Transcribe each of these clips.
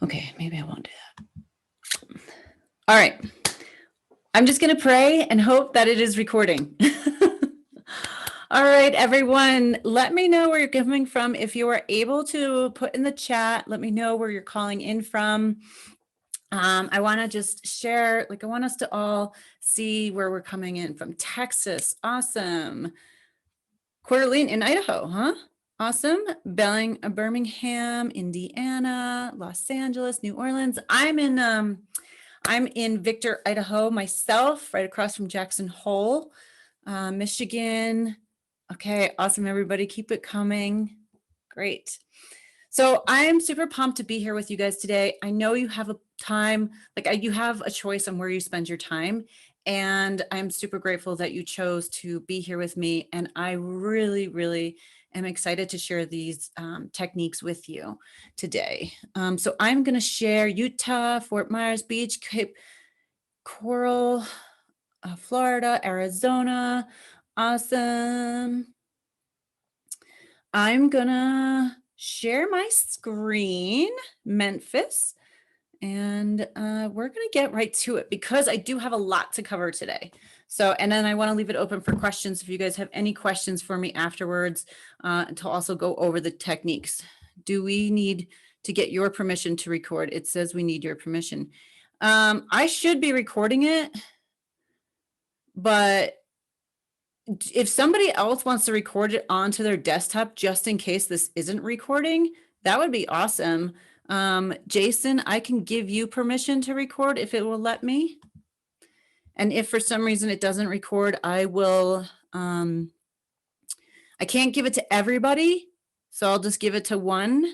Okay, maybe I won't do that. All right. I'm just going to pray and hope that it is recording. All right, everyone, let me know where you're coming from. If you are able to put in the chat, let me know where you're calling in from. I want to just share, I want us to all see where we're coming in from. Texas, awesome. Coeur d'Alene in Idaho, huh? Awesome. Birmingham, Indiana, Los Angeles, New Orleans. I'm in Victor, Idaho myself, right across from Jackson Hole, Michigan. Okay, awesome, everybody. Keep it coming. Great. So I'm super pumped to be here with you guys today. I know you have a time, you have a choice on where you spend your time. And I'm super grateful that you chose to be here with me. And I really, really am excited to share these techniques with you today. So I'm going to share Utah, Fort Myers Beach, Cape Coral, Florida, Arizona. Awesome. I'm going to share my screen, Memphis, and we're going to get right to it because I do have a lot to cover today. So, and then I want to leave it open for questions if you guys have any questions for me afterwards, to also go over the techniques. Do we need to get your permission to record? It says we need your permission. I should be recording it, but if somebody else wants to record it onto their desktop, just in case this isn't recording, that would be awesome. Jason, I can give you permission to record if it will let me. And if for some reason it doesn't record, I will, I can't give it to everybody, so I'll just give it to one.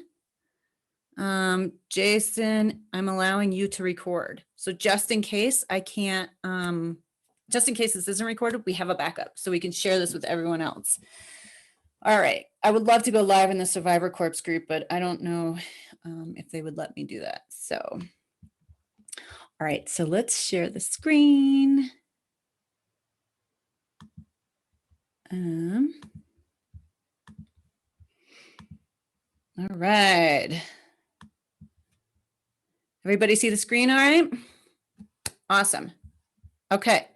Jason, I'm allowing you to record. So just in case I can't, just in case this isn't recorded, we have a backup so we can share this with everyone else. All right. I would love to go live in the Survivor Corps group, but I don't know if they would let me do that. So, all right. So let's share the screen. All right. Everybody see the screen all right? Awesome. Okay.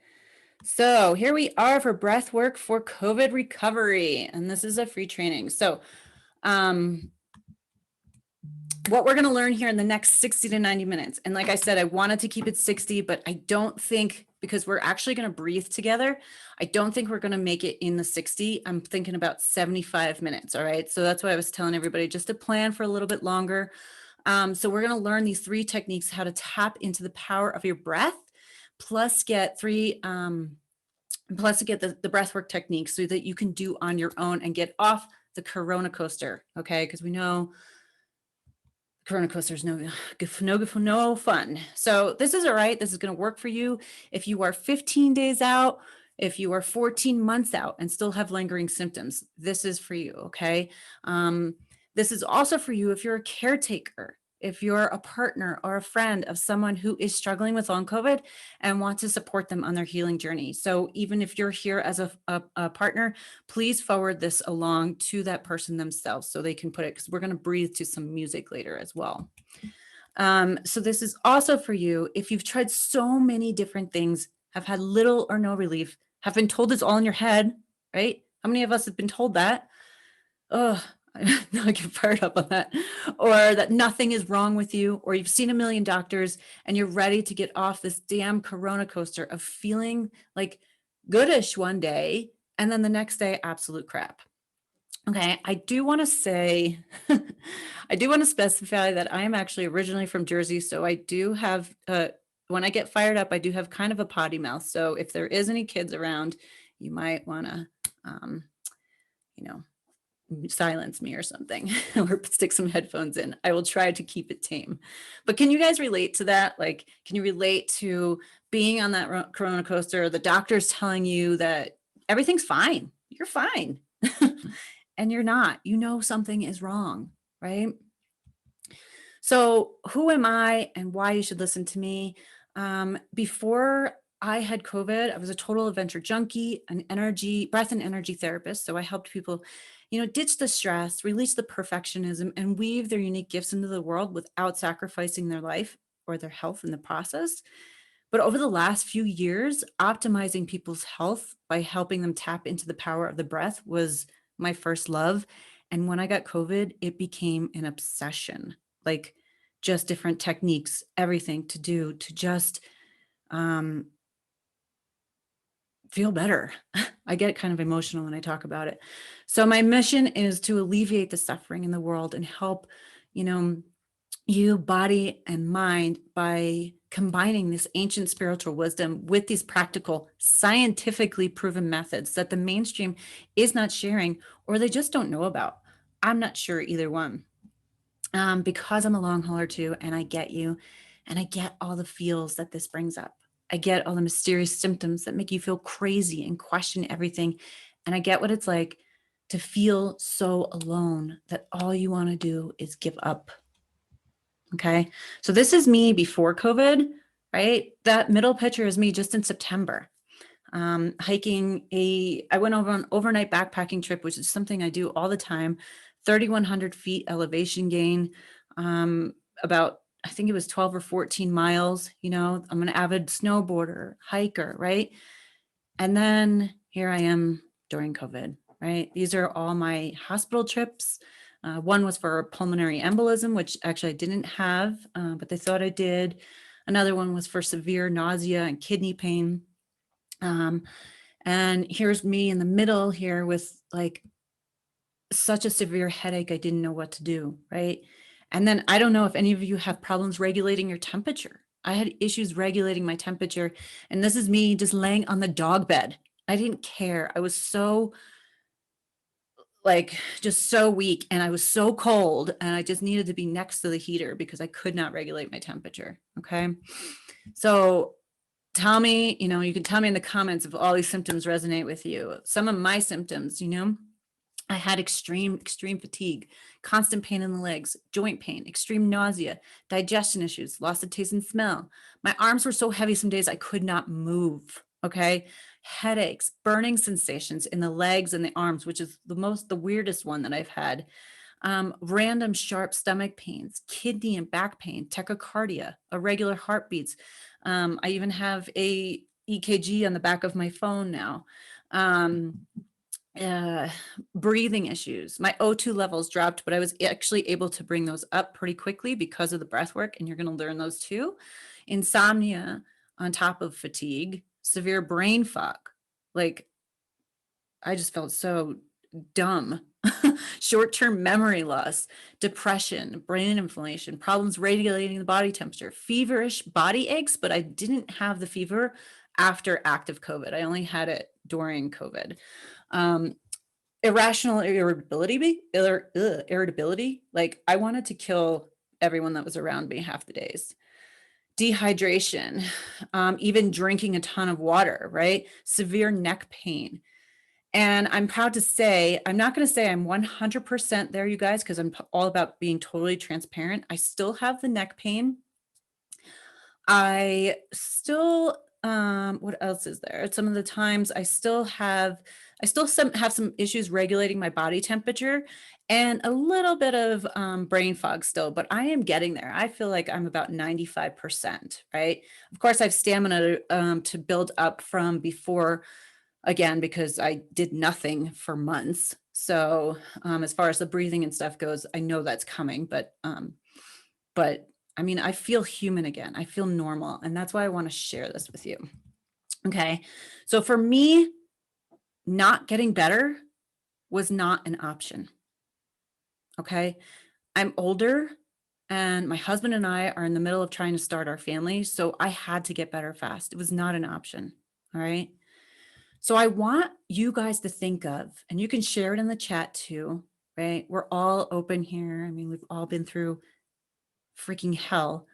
So here we are for Breathwork for COVID recovery, and this is a free training. So what we're going to learn here in the next 60 to 90 minutes, and like I said, I wanted to keep it 60, but I don't think, because we're actually going to breathe together, I don't think we're going to make it in the 60. I'm thinking about 75 minutes, all right? So that's why I was telling everybody just to plan for a little bit longer. So we're going to learn these 3 techniques, how to tap into the power of your breath, plus get the breathwork techniques so that you can do on your own and get off the Corona coaster, okay? Because we know Corona coaster is no fun. So this is all right. This is going to work for you if you are 15 days out, if you are 14 months out and still have lingering symptoms. This is for you, okay? This is also for you if you're a caretaker, if you're a partner or a friend of someone who is struggling with long COVID and want to support them on their healing journey. So even if you're here as a partner, please forward this along to that person themselves so they can put it, because we're going to breathe to some music later as well. So this is also for you if you've tried so many different things, have had little or no relief, have been told it's all in your head, right? How many of us have been told that? Oh, I get fired up on that. Or that nothing is wrong with you, or you've seen a million doctors and you're ready to get off this damn Corona coaster of feeling like goodish one day and then the next day, absolute crap. Okay, I do want to say, I do want to specify that I am actually originally from Jersey. So I do have, when I get fired up, I do have kind of a potty mouth. So if there is any kids around, you might want to, silence me or something, or stick some headphones in. I will try to keep it tame. But can you guys relate to that? Like, can you relate to being on that Corona coaster, the doctor's telling you that everything's fine, you're fine, and you're not, something is wrong, right? So who am I and why you should listen to me? Before I had COVID, I was a total adventure junkie, an breath and energy therapist. So I helped people ditch the stress, release the perfectionism, and weave their unique gifts into the world without sacrificing their life or their health in the process. But over the last few years, optimizing people's health by helping them tap into the power of the breath was my first love. And when I got COVID, it became an obsession, like just different techniques, everything to do to just um, feel better. I get kind of emotional when I talk about it. So my mission is to alleviate the suffering in the world and help, you know, you body and mind by combining this ancient spiritual wisdom with these practical, scientifically proven methods that the mainstream is not sharing or they just don't know about. I'm not sure either one. Because I'm a long hauler too, and I get you, and I get all the feels that this brings up. I get all the mysterious symptoms that make you feel crazy and question everything. And I get what it's like to feel so alone that all you want to do is give up. Okay. So this is me before COVID, right? That middle picture is me just in September. I went over an overnight backpacking trip, which is something I do all the time, 3,100 feet elevation gain, about, I think it was 12 or 14 miles. I'm an avid snowboarder, hiker, right? And then here I am during COVID, right? These are all my hospital trips. One was for pulmonary embolism, which actually I didn't have, but they thought I did. Another one was for severe nausea and kidney pain. And here's me in the middle here with like such a severe headache, I didn't know what to do, right? And then I don't know if any of you have problems regulating your temperature. I had issues regulating my temperature, and this is me just laying on the dog bed. I didn't care. I was so just so weak and I was so cold and I just needed to be next to the heater because I could not regulate my temperature. Okay. So tell me, you can tell me in the comments if all these symptoms resonate with you. Some of my symptoms, I had extreme fatigue, constant pain in the legs, joint pain, extreme nausea, digestion issues, loss of taste and smell. My arms were so heavy some days I could not move. Okay. Headaches, burning sensations in the legs and the arms, which is the weirdest one that I've had. Random sharp stomach pains, kidney and back pain, tachycardia, irregular heartbeats. I even have a EKG on the back of my phone now. Breathing issues. My O2 levels dropped, but I was actually able to bring those up pretty quickly because of the breath work, and you're going to learn those too. Insomnia on top of fatigue, severe brain fog. Like, I just felt so dumb. Short-term memory loss, depression, brain inflammation, problems regulating the body temperature, feverish body aches, but I didn't have the fever after active COVID. I only had it during COVID. Irrational irritability. Like I wanted to kill everyone that was around me half the days. Dehydration, even drinking a ton of water, right? Severe neck pain. And I'm proud to say, I'm not going to say I'm 100% there, you guys, because I'm all about being totally transparent. I still have the neck pain. I still, what else is there? Some of the times I still have some issues regulating my body temperature and a little bit of brain fog still, but I am getting there. I feel like I'm about 95%, right? Of course, I have stamina to build up from before, again, because I did nothing for months. So as far as the breathing and stuff goes, I know that's coming, but I mean, I feel human again. I feel normal. And that's why I want to share this with you. Okay. So for me, not getting better was not an option. Okay. I'm older and my husband and I are in the middle of trying to start our family. So I had to get better fast. It was not an option. All right. So I want you guys to think of, and you can share it in the chat too, right? We're all open here. I mean, we've all been through freaking hell.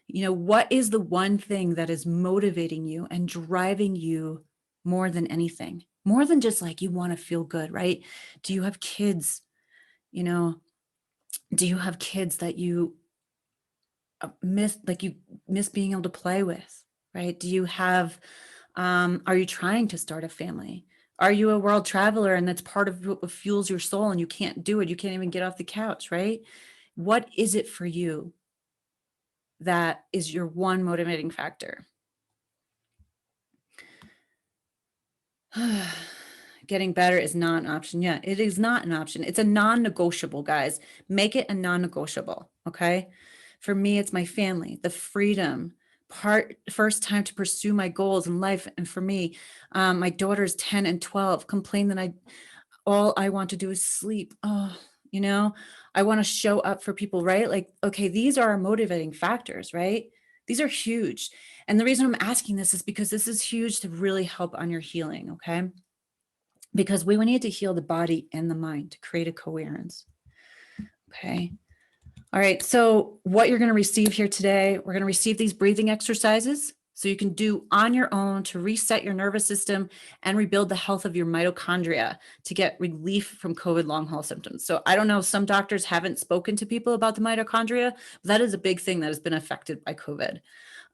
What is the one thing that is motivating you and driving you more than anything? More than just like you want to feel good, right? Do you have kids? Do you have kids that you miss, like you miss being able to play with, right? Do you have, are you trying to start a family? Are you a world traveler and that's part of what fuels your soul and you can't do it? You can't even get off the couch, right? What is it for you that is your one motivating factor? Getting better is not an option. Yeah, it is not an option. It's a non-negotiable, guys. Make it a non-negotiable, okay? For me, it's my family, the freedom, first time to pursue my goals in life. And for me, my daughters 10 and 12 complain that all I want to do is sleep. Oh, I want to show up for people, right? Like, okay, these are our motivating factors, right? These are huge. And the reason I'm asking this is because this is huge to really help on your healing, okay? Because we need to heal the body and the mind to create a coherence. Okay. All right. So what you're going to receive here today, we're going to receive these breathing exercises so you can do on your own to reset your nervous system and rebuild the health of your mitochondria to get relief from COVID long haul symptoms. So I don't know, some doctors haven't spoken to people about the mitochondria, but that is a big thing that has been affected by COVID.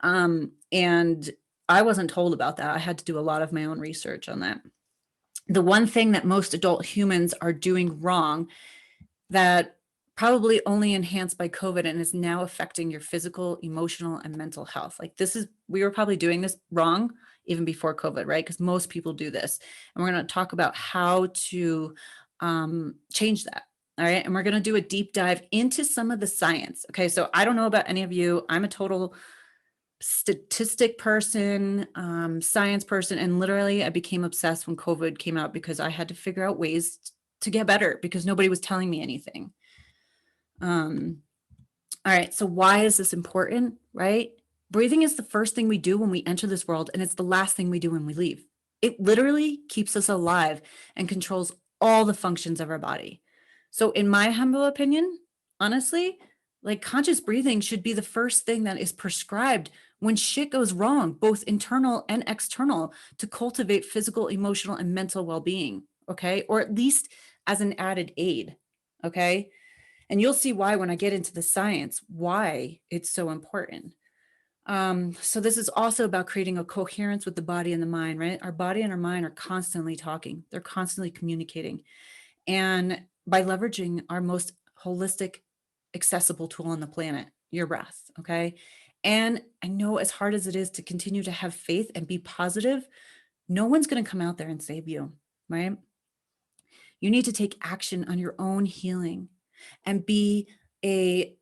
And I wasn't told about that. I had to do a lot of my own research on that. The one thing that most adult humans are doing wrong that probably only enhanced by COVID and is now affecting your physical, emotional, and mental health. Like we were probably doing this wrong even before COVID, right? Because most people do this. And we're going to talk about how to change that. All right. And we're going to do a deep dive into some of the science. Okay. So I don't know about any of you. I'm a total statistic person, science person, and literally I became obsessed when COVID came out because I had to figure out ways to get better because nobody was telling me anything. All right, so why is this important, right? Breathing is the first thing we do when we enter this world, and it's the last thing we do when we leave. It literally keeps us alive and controls all the functions of our body. So in my humble opinion, honestly, like conscious breathing should be the first thing that is prescribed when shit goes wrong, both internal and external, to cultivate physical, emotional, and mental well-being, okay? Or at least as an added aid, okay? And you'll see why when I get into the science, why it's so important. So this is also about creating a coherence with the body and the mind, right? Our body and our mind are constantly talking. They're constantly communicating. And by leveraging our most holistic, accessible tool on the planet, your breath, okay? And I know as hard as it is to continue to have faith and be positive, no one's going to come out there and save you, right? You need to take action on your own healing and be a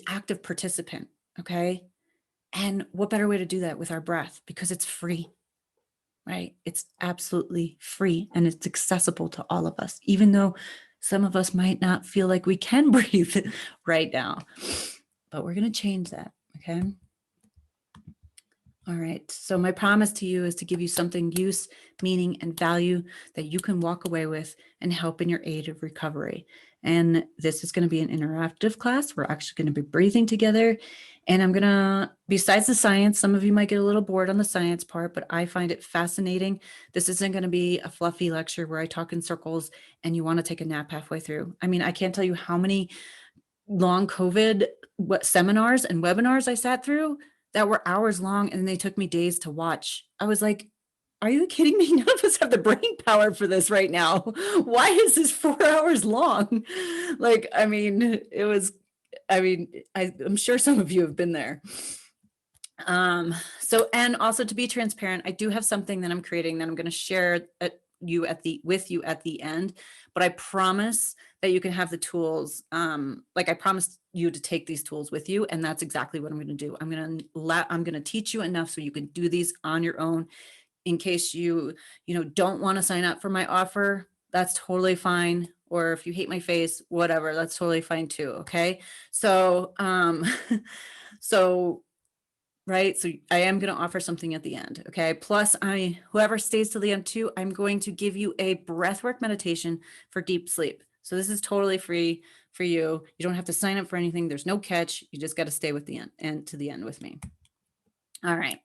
active participant, okay? And what better way to do that with our breath, because it's free, right? It's absolutely free and it's accessible to all of us, even though some of us might not feel like we can breathe right now, but we're going to change that, okay? All right. So my promise to you is to give you something use, meaning, and value that you can walk away with and help in your aid of recovery. And this is going to be an interactive class. We're actually going to be breathing together. And I'm going to, besides the science, some of you might get a little bored on the science part, but I find it fascinating. This isn't going to be a fluffy lecture where I talk in circles and you want to take a nap halfway through. I mean, I can't tell you how many long COVID seminars and webinars I sat through that were hours long and they took me days to watch. I was like, are you kidding me? None of us have the brain power for this right now. Why is this 4 hours long? Like, I mean, I'm sure some of you have been there. So, and also to be transparent, I do have something that I'm creating that I'm going to share with you at the end, but I promise that you can have the tools. Like I promised you to take these tools with you, and that's exactly what I'm going to do. I'm going to teach you enough so you can do these on your own. In case you don't want to sign up for my offer, that's totally fine. Or if you hate my face, whatever, that's totally fine too. Okay. So, right. So I am going to offer something at the end. Okay. Plus whoever stays till the end too, I'm going to give you a breathwork meditation for deep sleep. So this is totally free for you. You don't have to sign up for anything. There's no catch. You just got to stay with the end and to the end with me. All right.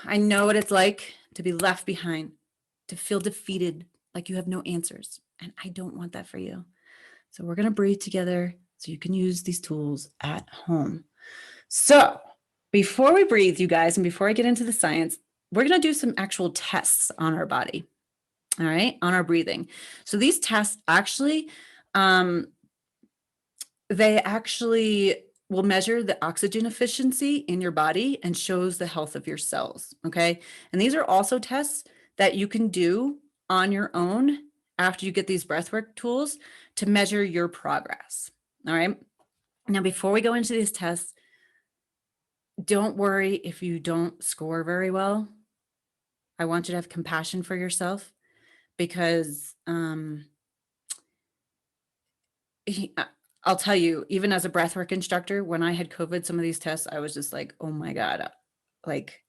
I know what it's like to be left behind, to feel defeated, like you have no answers. And I don't want that for you. So we're going to breathe together so you can use these tools at home. So before we breathe, you guys, and before I get into the science, we're going to do some actual tests on our body. All right, on our breathing. So these tests actually, they actually will measure the oxygen efficiency in your body and shows the health of your cells. Okay. And these are also tests that you can do on your own after you get these breathwork tools to measure your progress. All right. Now, before we go into these tests, don't worry if you don't score very well. I want you to have compassion for yourself because I'll tell you, even as a breathwork instructor, when I had COVID, some of these tests, I was just like, oh my God, like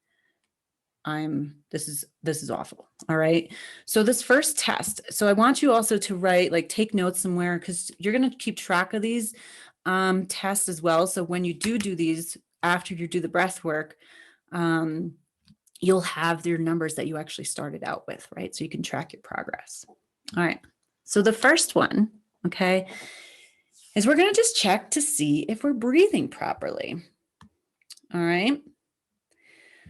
this is awful. All right. So this first test, so I want you also to write, like take notes somewhere because you're going to keep track of these tests as well. So when you do these, after you do the breath work, you'll have your numbers that you actually started out with, right? So you can track your progress. All right. So the first one, okay, is we're going to just check to see if we're breathing properly. All right.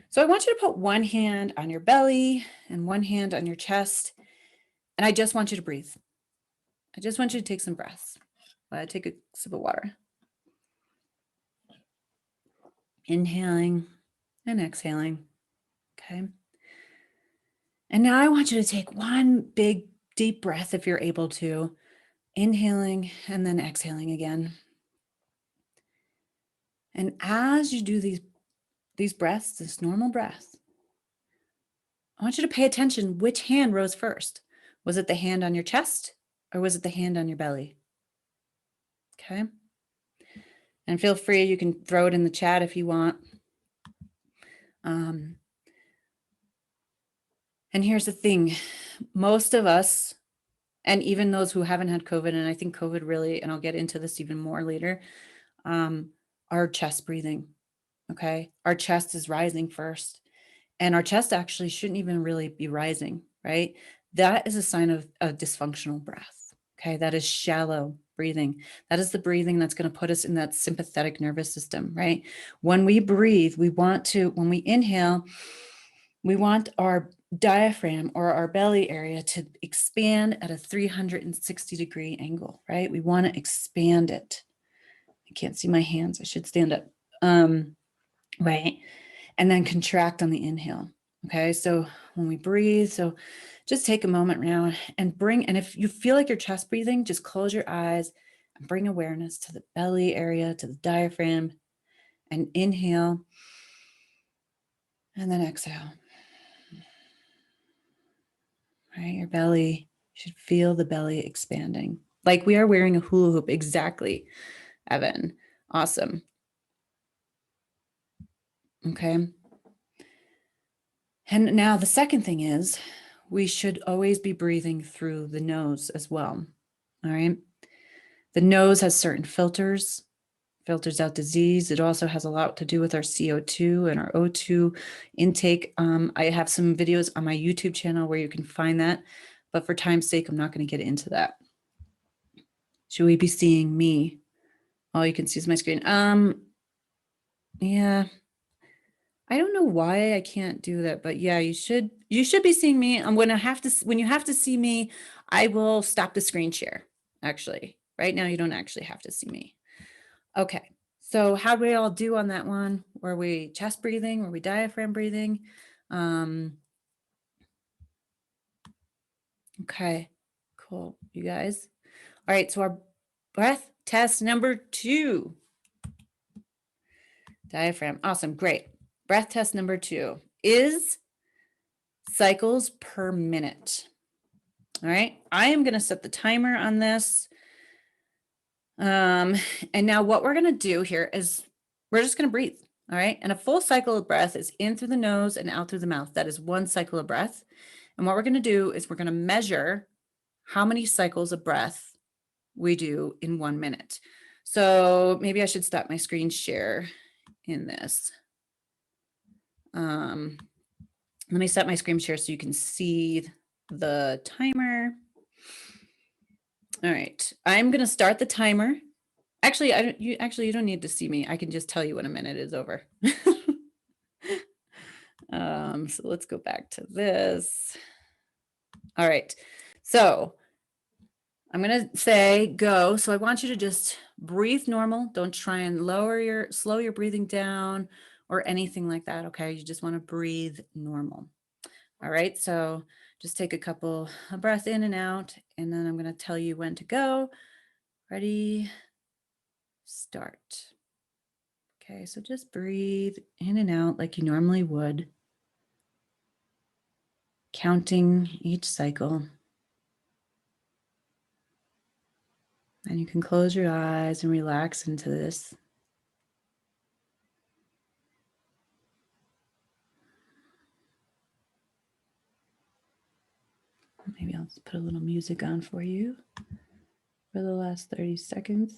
So I want you to put one hand on your belly and one hand on your chest. And I just want you to breathe. I just want you to take some breaths. Take a sip of water. Inhaling and exhaling. Okay. And now I want you to take one big deep breath if you're able to. Inhaling and then exhaling again. And as you do these breaths, this normal breath, I want you to pay attention which hand rose first. Was it the hand on your chest or was it the hand on your belly? Okay. And feel free, you can throw it in the chat if you want. And here's the thing, most of us, and even those who haven't had COVID, and I think COVID really, and I'll get into this even more later, are chest breathing, okay? Our chest is rising first, and our chest actually shouldn't even really be rising, right? That is a sign of a dysfunctional breath, okay? That is shallow breathing. That is the breathing that's going to put us in that sympathetic nervous system, right? When we breathe, when we inhale, we want our diaphragm or our belly area to expand at a 360-degree angle, right? We want to expand it. I can't see my hands. I should stand up. Right. And then contract on the inhale. Okay. So when we breathe, so just take a moment now and if you feel like you're chest breathing, just close your eyes and bring awareness to the belly area, to the diaphragm, and inhale. And then exhale. Right, your belly should feel the belly expanding. Like we are wearing a hula hoop. Exactly, Evan. Awesome. Okay. And now the second thing is we should always be breathing through the nose as well. All right. The nose has certain filters out disease. It also has a lot to do with our CO2 and our O2 intake. I have some videos on my YouTube channel where you can find that, but for time's sake, I'm not going to get into that. Should we be seeing me? All you can see is my screen. Yeah. I don't know why I can't do that, but yeah, you should be seeing me. When you have to see me, I will stop the screen share. Actually, right now you don't actually have to see me. Okay. So how do we all do on that one? Were we chest breathing? Were we diaphragm breathing? Okay, cool. You guys. All right. So our breath test number 2. Diaphragm. Awesome. Great. Breath test number 2 is cycles per minute. All right. I am going to set the timer on this. And now what we're going to do here is we're just going to breathe. All right. And a full cycle of breath is in through the nose and out through the mouth. That is one cycle of breath. And what we're going to do is we're going to measure how many cycles of breath we do in 1 minute. So maybe I should stop my screen share in this. Let me set my screen share so you can see the timer. All right, I'm going to start the timer. Actually, you don't need to see me. I can just tell you when a minute is over. So let's go back to this. All right. So I'm going to say go. So I want you to just breathe normal. Don't try and slow your breathing down or anything like that. Okay. You just want to breathe normal. All right. So just take a couple of breaths in and out, and then I'm going to tell you when to go. Ready, start. Okay. So just breathe in and out like you normally would, counting each cycle. And you can close your eyes and relax into this. Maybe I'll just put a little music on for you for the last 30 seconds.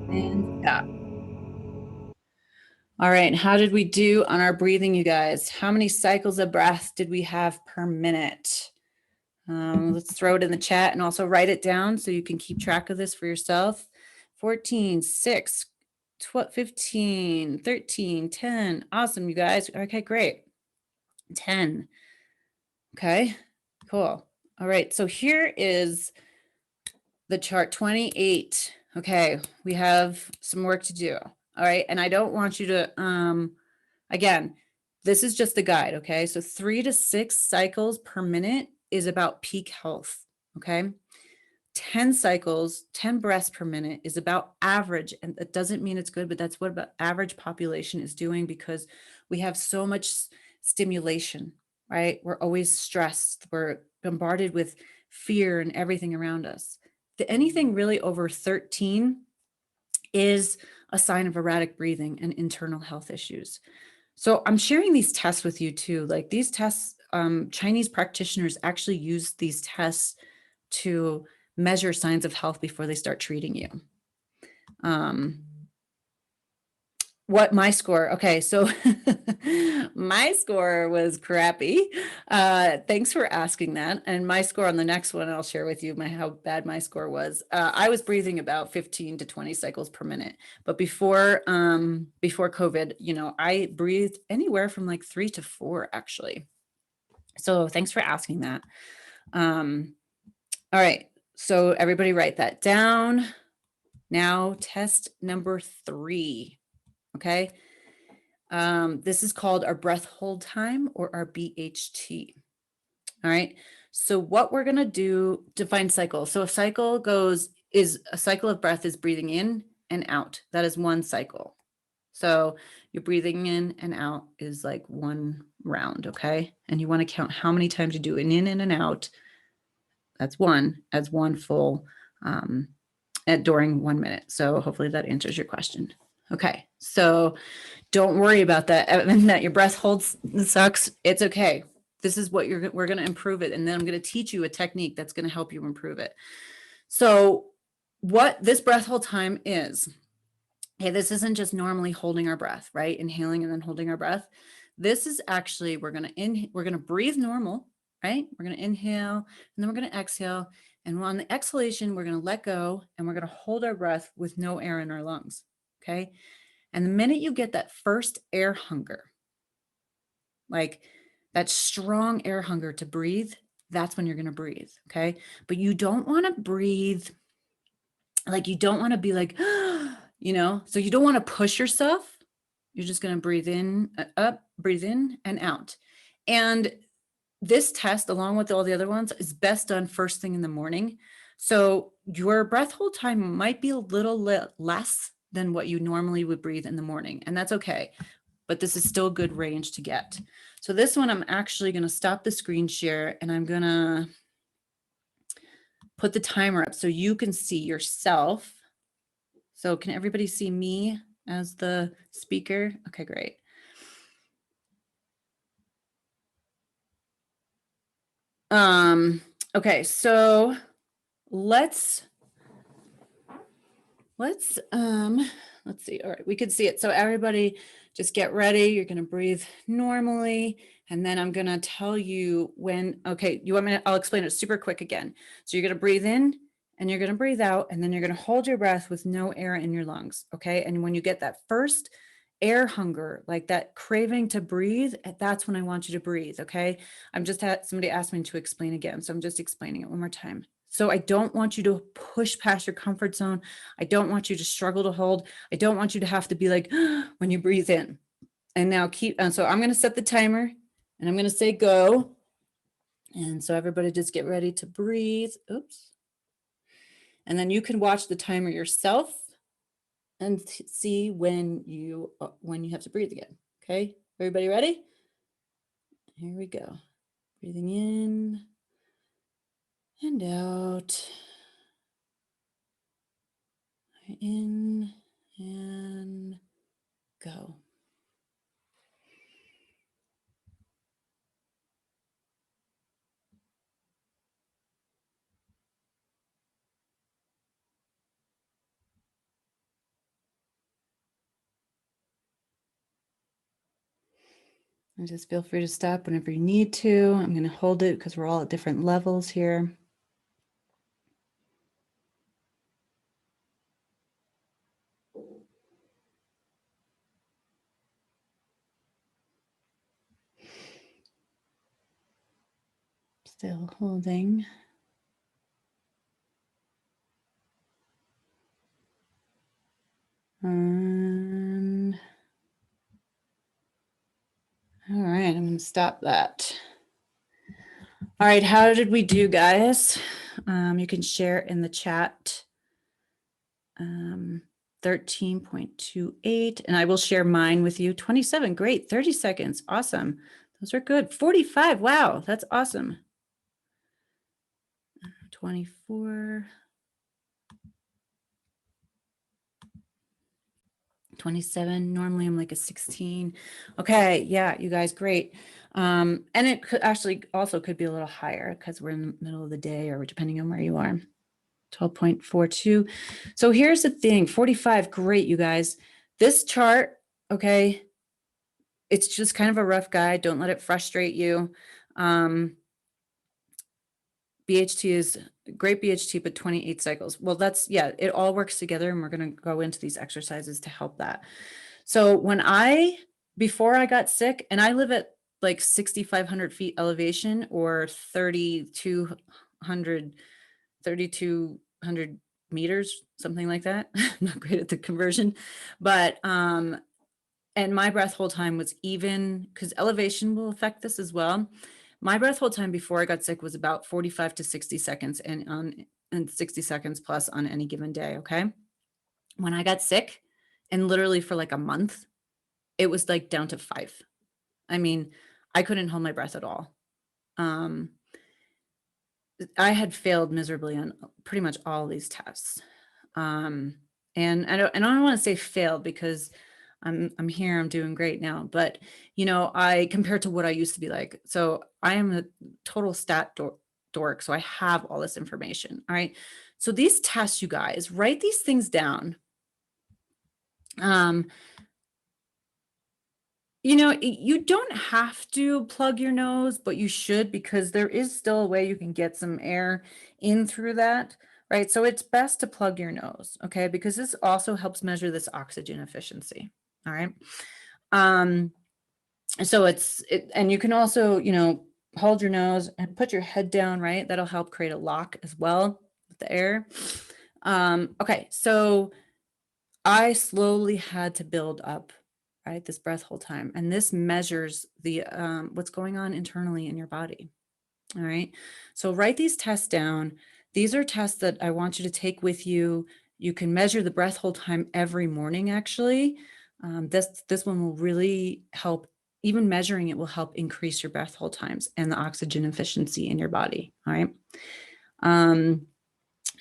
And stop. All right, how did we do on our breathing, you guys? How many cycles of breath did we have per minute? Let's throw it in the chat and also write it down so you can keep track of this for yourself. 14, 6, 12, 15, 13, 10. Awesome, you guys. Okay, great. 10. Okay, cool. All right, so here is the chart 28. Okay, we have some work to do. All right, and I don't want you to, again, this is just the guide, okay? So 3 to 6 cycles per minute is about peak health, okay? 10 cycles, 10 breaths per minute is about average. And that doesn't mean it's good, but that's what about average population is doing, because we have so much stimulation, right? We're always stressed. We're bombarded with fear and everything around us. Anything really over 13 is a sign of erratic breathing and internal health issues. So I'm sharing these tests with you too. Like these tests, Chinese practitioners actually use these tests to measure signs of health before they start treating you. What my score? Okay, so my score was crappy. Thanks for asking that. And my score on the next one, I'll share with you how bad my score was. I was breathing about 15 to 20 cycles per minute. But before COVID, I breathed anywhere from like 3 to 4 actually. So thanks for asking that. All right, so everybody write that down. Now test number 3. Okay. This is called our breath hold time, or our BHT. All right. So what we're going to do, define cycle. So a cycle of breath is breathing in and out. That is one cycle. So you're breathing in and out is like one round. Okay. And you want to count how many times you do an in and an out. That's one, as one full during 1 minute. So hopefully that answers your question. Okay. So don't worry about that. That your breath holds sucks. It's okay. This is what we're going to improve it. And then I'm going to teach you a technique that's going to help you improve it. So what this breath hold time is, okay, this isn't just normally holding our breath, right? Inhaling and then holding our breath. This is actually, we're going to breathe normal, right? We're going to inhale and then we're going to exhale. And on the exhalation, we're going to let go and we're going to hold our breath with no air in our lungs. Okay. And the minute you get that first air hunger, like that strong air hunger to breathe, that's when you're going to breathe. Okay. But you don't want to breathe like, you don't want to be like, so you don't want to push yourself. You're just going to breathe in, up, breathe in and out. And this test, along with all the other ones, is best done first thing in the morning. So your breath hold time might be a little less than what you normally would breathe in the morning. And that's okay. But this is still a good range to get. So this one, I'm actually going to stop the screen share and I'm going to put the timer up so you can see yourself. So can everybody see me as the speaker? Okay, great. Okay, so let's see. All right, we can see it. So everybody just get ready. You're going to breathe normally. And then I'm going to tell you when, okay, you want me to, I'll explain it super quick again. So you're going to breathe in and you're going to breathe out, and then you're going to hold your breath with no air in your lungs. Okay. And when you get that first air hunger, like that craving to breathe, that's when I want you to breathe. Okay. I'm just had somebody asked me to explain again. So I'm just explaining it one more time. So I don't want you to push past your comfort zone. I don't want you to struggle to hold. I don't want you to have to be like, when you breathe in. And now so I'm going to set the timer and I'm going to say go. And so everybody just get ready to breathe. Oops. And then you can watch the timer yourself and see when you have to breathe again. Okay. Everybody ready? Here we go. Breathing in and out. In and go. And just feel free to stop whenever you need to. I'm going to hold it because we're all at different levels here. Still holding. And all right, I'm going to stop that. All right, how did we do, guys? You can share in the chat. 13.28, and I will share mine with you. 27, great. 30 seconds, awesome. Those are good. 45, wow, that's awesome. 24. 27. Normally I'm like a 16. Okay, yeah, you guys, great. And it could actually also could be a little higher because we're in the middle of the day or depending on where you are. 12.42. So here's the thing, 45, great, you guys. This chart, okay, it's just kind of a rough guide. Don't let it frustrate you. BHT is great BHT, but 28 cycles. Well, that's, yeah, it all works together, and we're going to go into these exercises to help that. So before I got sick, and I live at like 6,500 feet elevation or 3,200 meters, something like that. I'm not great at the conversion, but, and my breath hold time was even, because elevation will affect this as well. My breath hold time before I got sick was about 45 to 60 seconds and 60 seconds plus on any given day. Okay. When I got sick, and literally for like a month, it was like down to 5. I mean, I couldn't hold my breath at all. I had failed miserably on pretty much all of these tests. And I don't want to say failed because I'm here, I'm doing great now, but you know, I compared to what I used to be like. So I am a total stat dork. So I have all this information. All right. So these tests, you guys, write these things down. You know, you don't have to plug your nose, but you should, because there is still a way you can get some air in through that, right? So it's best to plug your nose, okay? Because this also helps measure this oxygen efficiency, all right? So and you can also, you know, hold your nose and put your head down, right? That'll help create a lock as well with the air. Okay, so I slowly had to build up, right, this breath hold time, and this measures the what's going on internally in your body. All right, so write these tests down. These are tests that I want you to take with you. You can measure the breath hold time every morning. Actually, this one will really help. Even measuring it will help increase your breath hold times and the oxygen efficiency in your body. All right.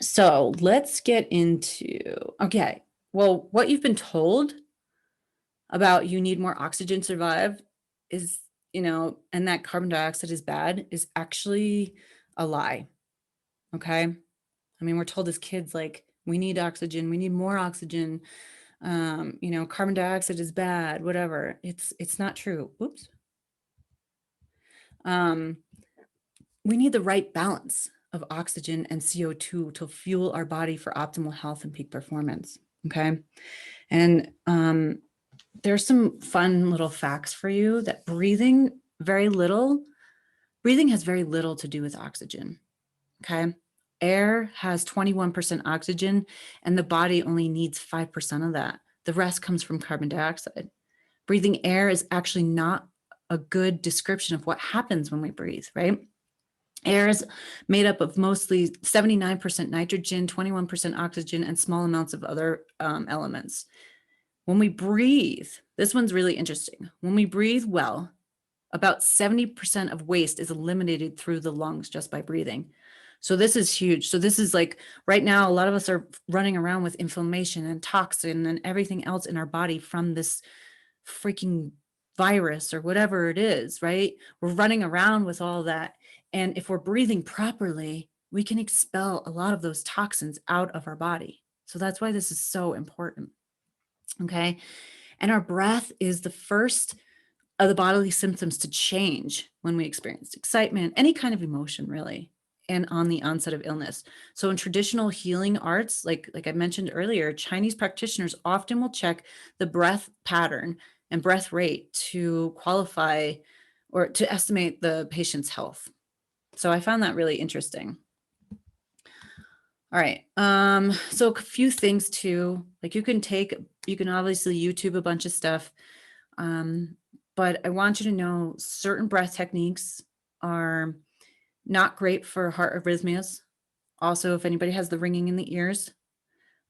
So let's get into, okay. Well, what you've been told about you need more oxygen to survive is and that carbon dioxide is bad is actually a lie. Okay. I mean, we're told as kids, like, we need oxygen, we need more oxygen. Carbon dioxide is bad, whatever. It's not true. Oops. We need the right balance of oxygen and CO2 to fuel our body for optimal health and peak performance. Okay. And there's some fun little facts for you that breathing has very little to do with oxygen. Okay. Air has 21% oxygen, and the body only needs 5% of that. The rest comes from carbon dioxide. Breathing air is actually not a good description of what happens when we breathe, right? Air is made up of mostly 79% nitrogen, 21% oxygen, and small amounts of other elements. When we breathe, this one's really interesting. When we breathe well, about 70% of waste is eliminated through the lungs just by breathing. So this is huge. So this is like right now, a lot of us are running around with inflammation and toxin and everything else in our body from this freaking virus or whatever it is, right? We're running around with all that. And if we're breathing properly, we can expel a lot of those toxins out of our body. So that's why this is so important. Okay. And our breath is the first of the bodily symptoms to change when we experience excitement, any kind of emotion, really, and on the onset of illness. So in traditional healing arts, like I mentioned earlier, Chinese practitioners often will check the breath pattern and breath rate to qualify or to estimate the patient's health. So I found that really interesting. All right. So a few things too, like you can obviously YouTube a bunch of stuff. But I want you to know certain breath techniques are not great for heart arrhythmias. Also, if anybody has the ringing in the ears,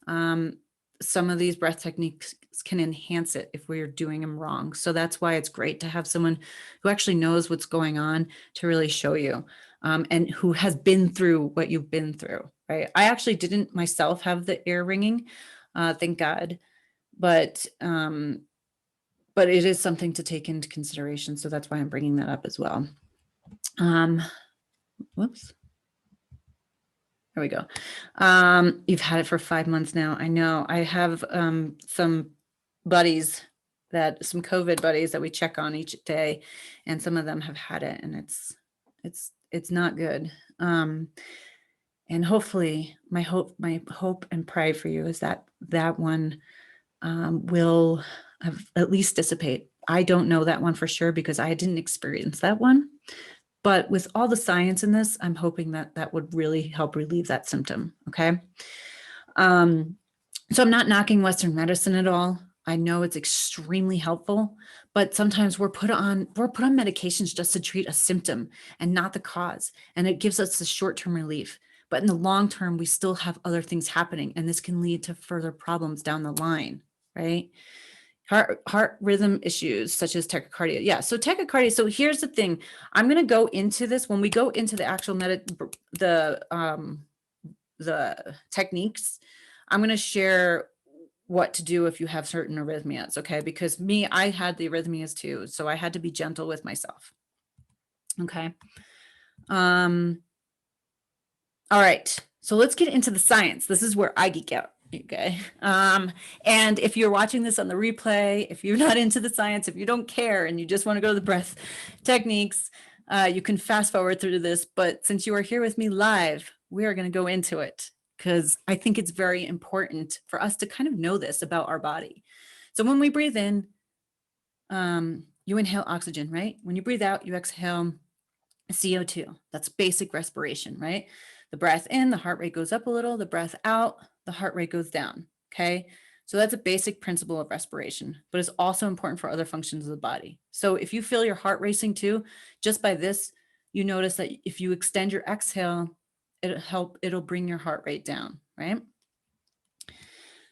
some of these breath techniques can enhance it if we're doing them wrong. So that's why it's great to have someone who actually knows what's going on to really show you, and who has been through what you've been through, right? I actually didn't myself have the ear ringing, thank God, but it is something to take into consideration. So that's why I'm bringing that up as well. Whoops. There we go. You've had it for 5 months now. I know. I have some COVID buddies that we check on each day, and some of them have had it, and it's not good. And hopefully, my hope and pray for you is that one will at least dissipate. I don't know that one for sure because I didn't experience that one. But with all the science in this, I'm hoping that would really help relieve that symptom. Okay. So I'm not knocking Western medicine at all. I know it's extremely helpful, but sometimes we're put on medications just to treat a symptom and not the cause. And it gives us the short-term relief. But in the long term, we still have other things happening, and this can lead to further problems down the line, right? Heart rhythm issues such as tachycardia. Yeah, so tachycardia. So here's the thing. I'm going to go into this when we go into the actual the techniques. I'm going to share what to do if you have certain arrhythmias, okay? Because I had the arrhythmias too, so I had to be gentle with myself. Okay. All right. So let's get into the science. This is where I geek out. Okay. And if you're watching this on the replay, if you're not into the science, if you don't care and you just want to go to the breath techniques, you can fast forward through this. But since you are here with me live, we are going to go into it because I think it's very important for us to kind of know this about our body. So when we breathe in, you inhale oxygen, right? When you breathe out, you exhale CO2. That's basic respiration, right? The breath in, the heart rate goes up a little. The breath out, the heart rate goes down. Okay. So that's a basic principle of respiration, but it's also important for other functions of the body. So if you feel your heart racing too, just by this, you notice that if you extend your exhale, it'll bring your heart rate down, right?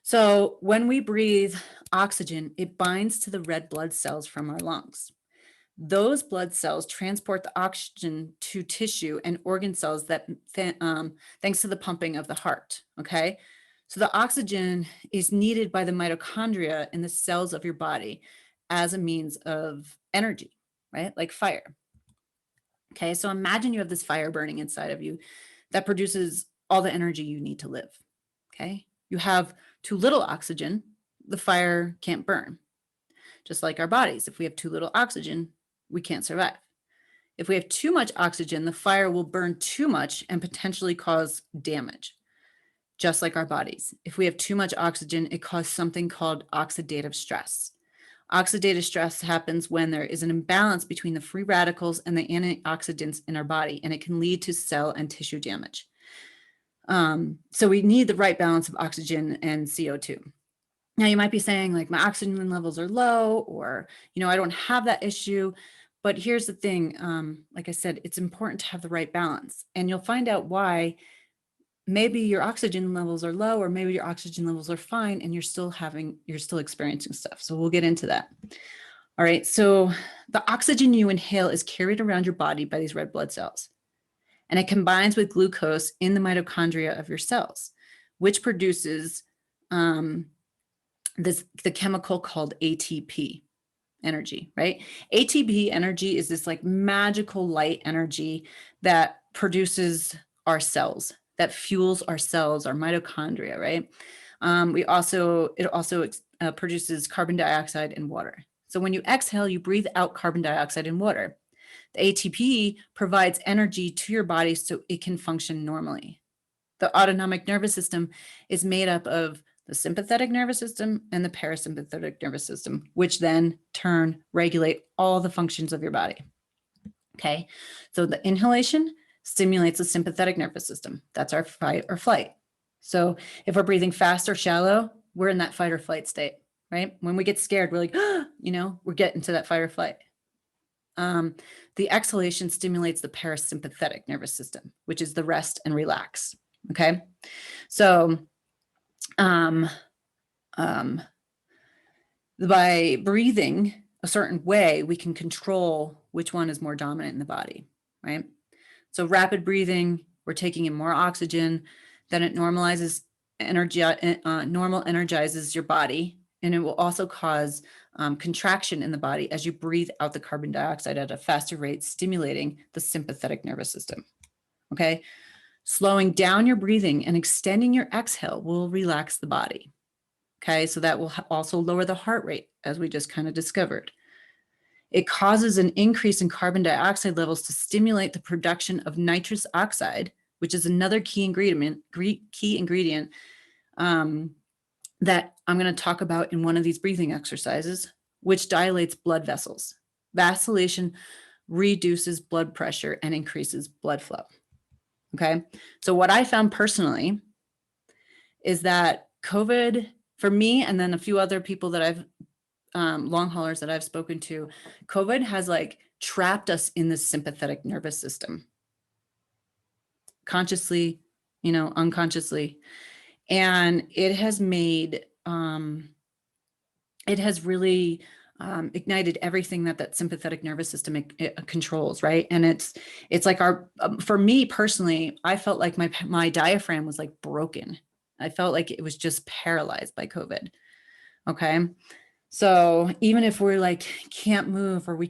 So when we breathe oxygen, it binds to the red blood cells from our lungs. Those blood cells transport the oxygen to tissue and organ cells thanks to the pumping of the heart, okay? So the oxygen is needed by the mitochondria in the cells of your body as a means of energy, right? Like fire. Okay, so imagine you have this fire burning inside of you that produces all the energy you need to live. Okay, you have too little oxygen, the fire can't burn. Just like our bodies, if we have too little oxygen, we can't survive. If we have too much oxygen, the fire will burn too much and potentially cause damage. Just like our bodies, if we have too much oxygen, it causes something called oxidative stress. Oxidative stress happens when there is an imbalance between the free radicals and the antioxidants in our body, and it can lead to cell and tissue damage. So we need the right balance of oxygen and CO2. Now you might be saying like my oxygen levels are low, or, I don't have that issue. But here's the thing. Like I said, it's important to have the right balance, and you'll find out why. Maybe your oxygen levels are low, or maybe your oxygen levels are fine and you're still experiencing stuff. So we'll get into that. All right. So the oxygen you inhale is carried around your body by these red blood cells, and it combines with glucose in the mitochondria of your cells, which produces the chemical called ATP energy, right? ATP energy is this like magical light energy that produces our cells, that fuels our cells, our mitochondria, right? It also produces carbon dioxide and water. So when you exhale, you breathe out carbon dioxide and water. The ATP provides energy to your body so it can function normally. The autonomic nervous system is made up of the sympathetic nervous system and the parasympathetic nervous system, which then regulate all the functions of your body. Okay, so the inhalation stimulates the sympathetic nervous system. That's our fight or flight. So if we're breathing fast or shallow, we're in that fight or flight state, right? When we get scared, we're like, we're getting to that fight or flight. The exhalation stimulates the parasympathetic nervous system, which is the rest and relax. Okay, so by breathing a certain way, we can control which one is more dominant in the body, right? So rapid breathing, we're taking in more oxygen, then it normalizes energizes your body, and it will also cause contraction in the body as you breathe out the carbon dioxide at a faster rate, stimulating the sympathetic nervous system. Okay, slowing down your breathing and extending your exhale will relax the body. Okay, so that will also lower the heart rate, as we just kind of discovered. It causes an increase in carbon dioxide levels to stimulate the production of nitrous oxide, which is another key ingredient that I'm going to talk about in one of these breathing exercises, which dilates blood vessels. Vacillation reduces blood pressure and increases blood flow. Okay, so what I found personally is that COVID, for me, and then a few other people that I've long haulers that I've spoken to, COVID has like trapped us in the sympathetic nervous system, consciously, unconsciously. And it has made, it has really ignited everything that sympathetic nervous system it controls, right? And it's like for me personally, I felt like my diaphragm was like broken. I felt like it was just paralyzed by COVID. Okay. So even if we're like, can't move, or we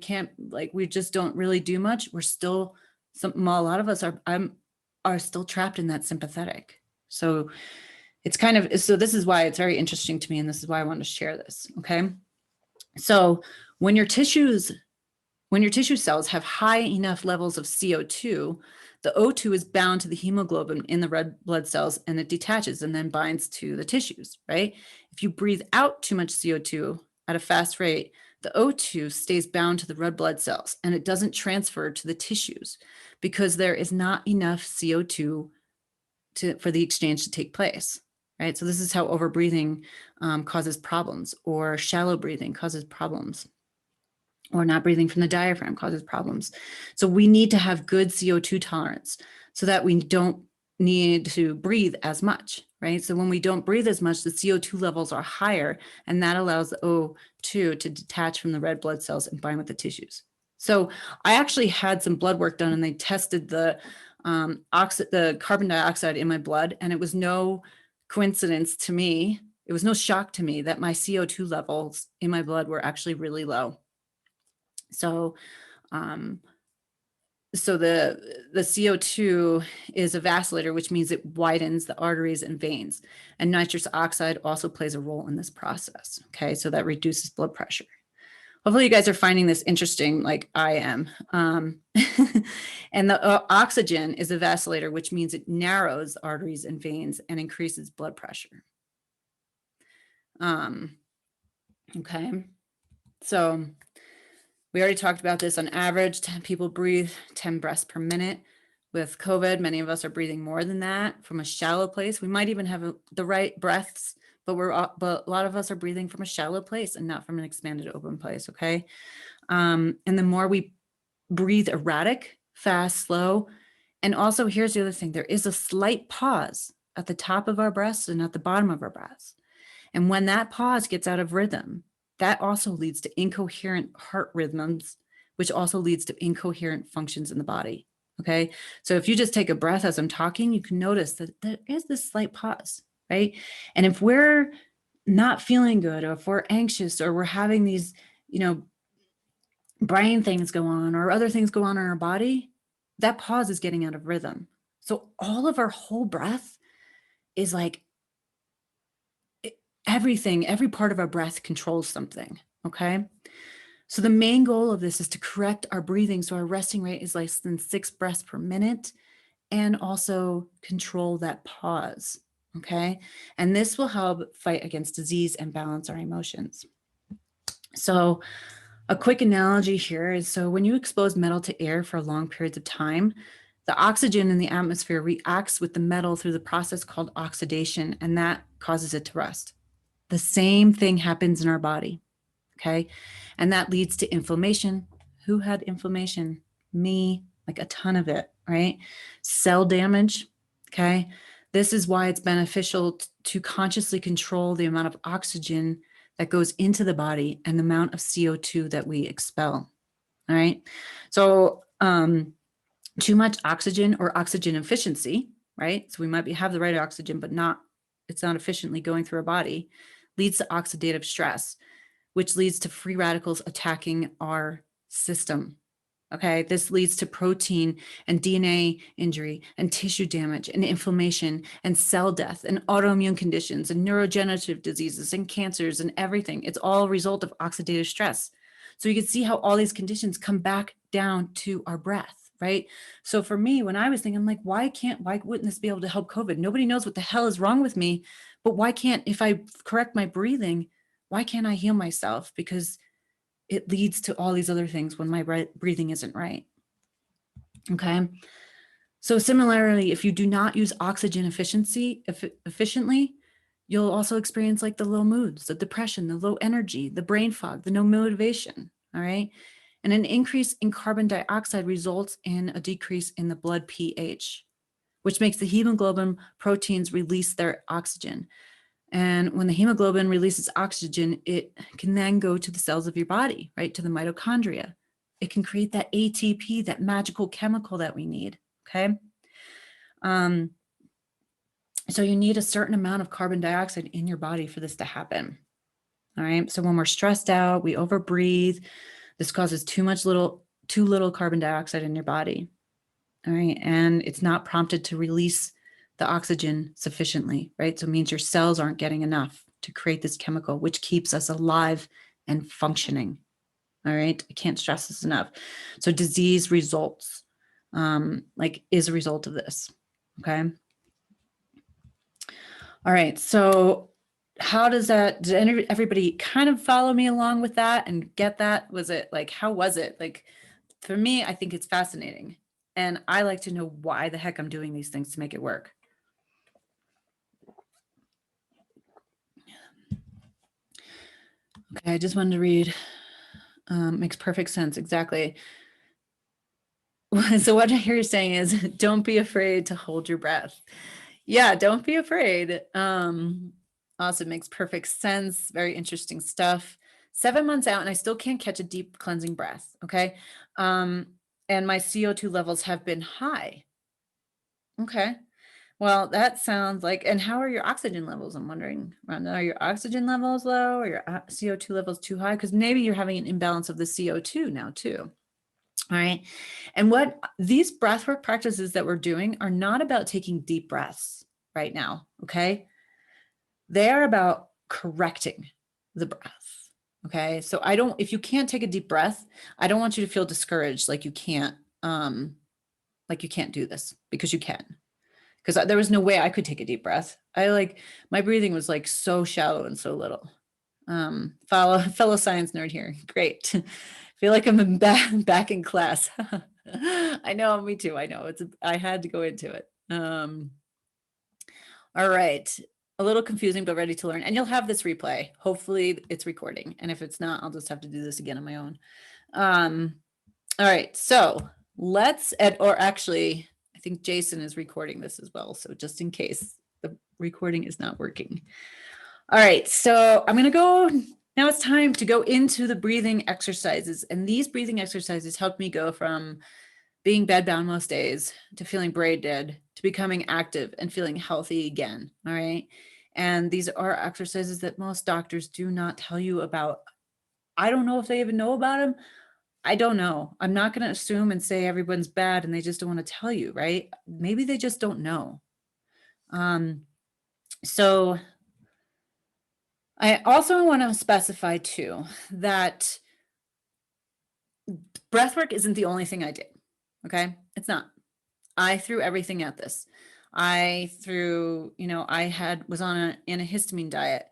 just don't really do much, we're still, a lot of us are still trapped in that sympathetic. So it's so this is why it's very interesting to me. And this is why I want to share this. Okay. So when your tissue cells have high enough levels of CO2, the O2 is bound to the hemoglobin in the red blood cells, and it detaches and then binds to the tissues, right? If you breathe out too much CO2 at a fast rate, the O2 stays bound to the red blood cells and it doesn't transfer to the tissues because there is not enough CO2 for the exchange to take place, right? So this is how overbreathing causes problems, or shallow breathing causes problems, or not breathing from the diaphragm causes problems. So we need to have good CO2 tolerance so that we don't need to breathe as much, right? So when we don't breathe as much, the CO2 levels are higher, and that allows the O2 to detach from the red blood cells and bind with the tissues. So I actually had some blood work done, and they tested the carbon dioxide in my blood, and it was no coincidence to me. It was no shock to me that my CO2 levels in my blood were actually really low. So So the CO2 is a vacillator, which means it widens the arteries and veins. And nitrous oxide also plays a role in this process. Okay, so that reduces blood pressure. Hopefully you guys are finding this interesting like I am. And the oxygen is a vacillator, which means it narrows arteries and veins and increases blood pressure. Okay, so we already talked about this. On average, 10 people breathe 10 breaths per minute. With COVID, many of us are breathing more than that from a shallow place. We might even have the right breaths, but a lot of us are breathing from a shallow place and not from an expanded open place. Okay, and the more we breathe erratic, fast, slow, and also here's the other thing: there is a slight pause at the top of our breaths and at the bottom of our breaths. And when that pause gets out of rhythm, that also leads to incoherent heart rhythms, which also leads to incoherent functions in the body. Okay. So if you just take a breath as I'm talking, you can notice that there is this slight pause, right? And if we're not feeling good, or if we're anxious, or we're having these, brain things go on, or other things go on in our body, that pause is getting out of rhythm. So all of our whole breath is like everything, every part of our breath controls something. Okay. So the main goal of this is to correct our breathing so our resting rate is less than 6 breaths per minute, and also control that pause. Okay. And this will help fight against disease and balance our emotions. So a quick analogy here is, so when you expose metal to air for long periods of time, the oxygen in the atmosphere reacts with the metal through the process called oxidation, and that causes it to rust. The same thing happens in our body. Okay. And that leads to inflammation. Who had inflammation? Me, like a ton of it, right? Cell damage. Okay. This is why it's beneficial to consciously control the amount of oxygen that goes into the body and the amount of CO2 that we expel. All right. So, too much oxygen or oxygen efficiency, right? So we might have the right oxygen, but it's not efficiently going through our body, leads to oxidative stress, which leads to free radicals attacking our system. Okay, this leads to protein and DNA injury and tissue damage and inflammation and cell death and autoimmune conditions and neurodegenerative diseases and cancers and everything. It's all a result of oxidative stress. So you can see how all these conditions come back down to our breath, right? So for me, when I was thinking, I'm like, why wouldn't this be able to help COVID? Nobody knows what the hell is wrong with me, but why can't, if I correct my breathing, why can't I heal myself? Because it leads to all these other things when my breathing isn't right. Okay. So similarly, if you do not use oxygen efficiently, you'll also experience like the low moods, the depression, the low energy, the brain fog, the no motivation. All right. And an increase in carbon dioxide results in a decrease in the blood pH, which makes the hemoglobin proteins release their oxygen. And when the hemoglobin releases oxygen, it can then go to the cells of your body, right? To the mitochondria. It can create that ATP, that magical chemical that we need. Okay. So you need a certain amount of carbon dioxide in your body for this to happen. All right. So when we're stressed out, we overbreathe. This causes too little carbon dioxide in your body. All right. And it's not prompted to release the oxygen sufficiently, right? So it means your cells aren't getting enough to create this chemical, which keeps us alive and functioning. All right. I can't stress this enough. So disease results, is a result of this. Okay. All right. So how does that, did everybody kind of follow me along with that and get that? How was it? Like, for me, I think it's fascinating. And I like to know why the heck I'm doing these things to make it work. Okay, I just wanted to read. Makes perfect sense. Exactly. So what I hear you saying is, don't be afraid to hold your breath. Yeah, don't be afraid. Also makes perfect sense. Very interesting stuff. 7 months out and I still can't catch a deep cleansing breath. Okay. And my CO2 levels have been high. Okay. Well, that sounds like, and how are your oxygen levels? I'm wondering, Rhonda, are your oxygen levels low or your CO2 levels too high? Because maybe you're having an imbalance of the CO2 now too. All right. And what these breathwork practices that we're doing are not about taking deep breaths right now. Okay. They are about correcting the breath. Okay. So if you can't take a deep breath, I don't want you to feel discouraged like you can't do this, because you can. Because there was no way I could take a deep breath. My breathing was like so shallow and so little. Fellow science nerd here. Great. Feel like I'm back in class. I know, me too. I know I had to go into it. All right. A little confusing, but ready to learn. And you'll have this replay. Hopefully it's recording. And if it's not, I'll just have to do this again on my own. All right. So actually, I think Jason is recording this as well. So just in case the recording is not working. All right. So I'm going to go. Now it's time to go into the breathing exercises. And these breathing exercises helped me go from being bedbound most days to feeling brain dead to becoming active and feeling healthy again. All right. And these are exercises that most doctors do not tell you about. I don't know if they even know about them. I don't know. I'm not going to assume and say everyone's bad and they just don't want to tell you, right? Maybe they just don't know. So I also want to specify too that breathwork isn't the only thing I did. Okay. It's not. I threw everything at this. I was on an antihistamine diet.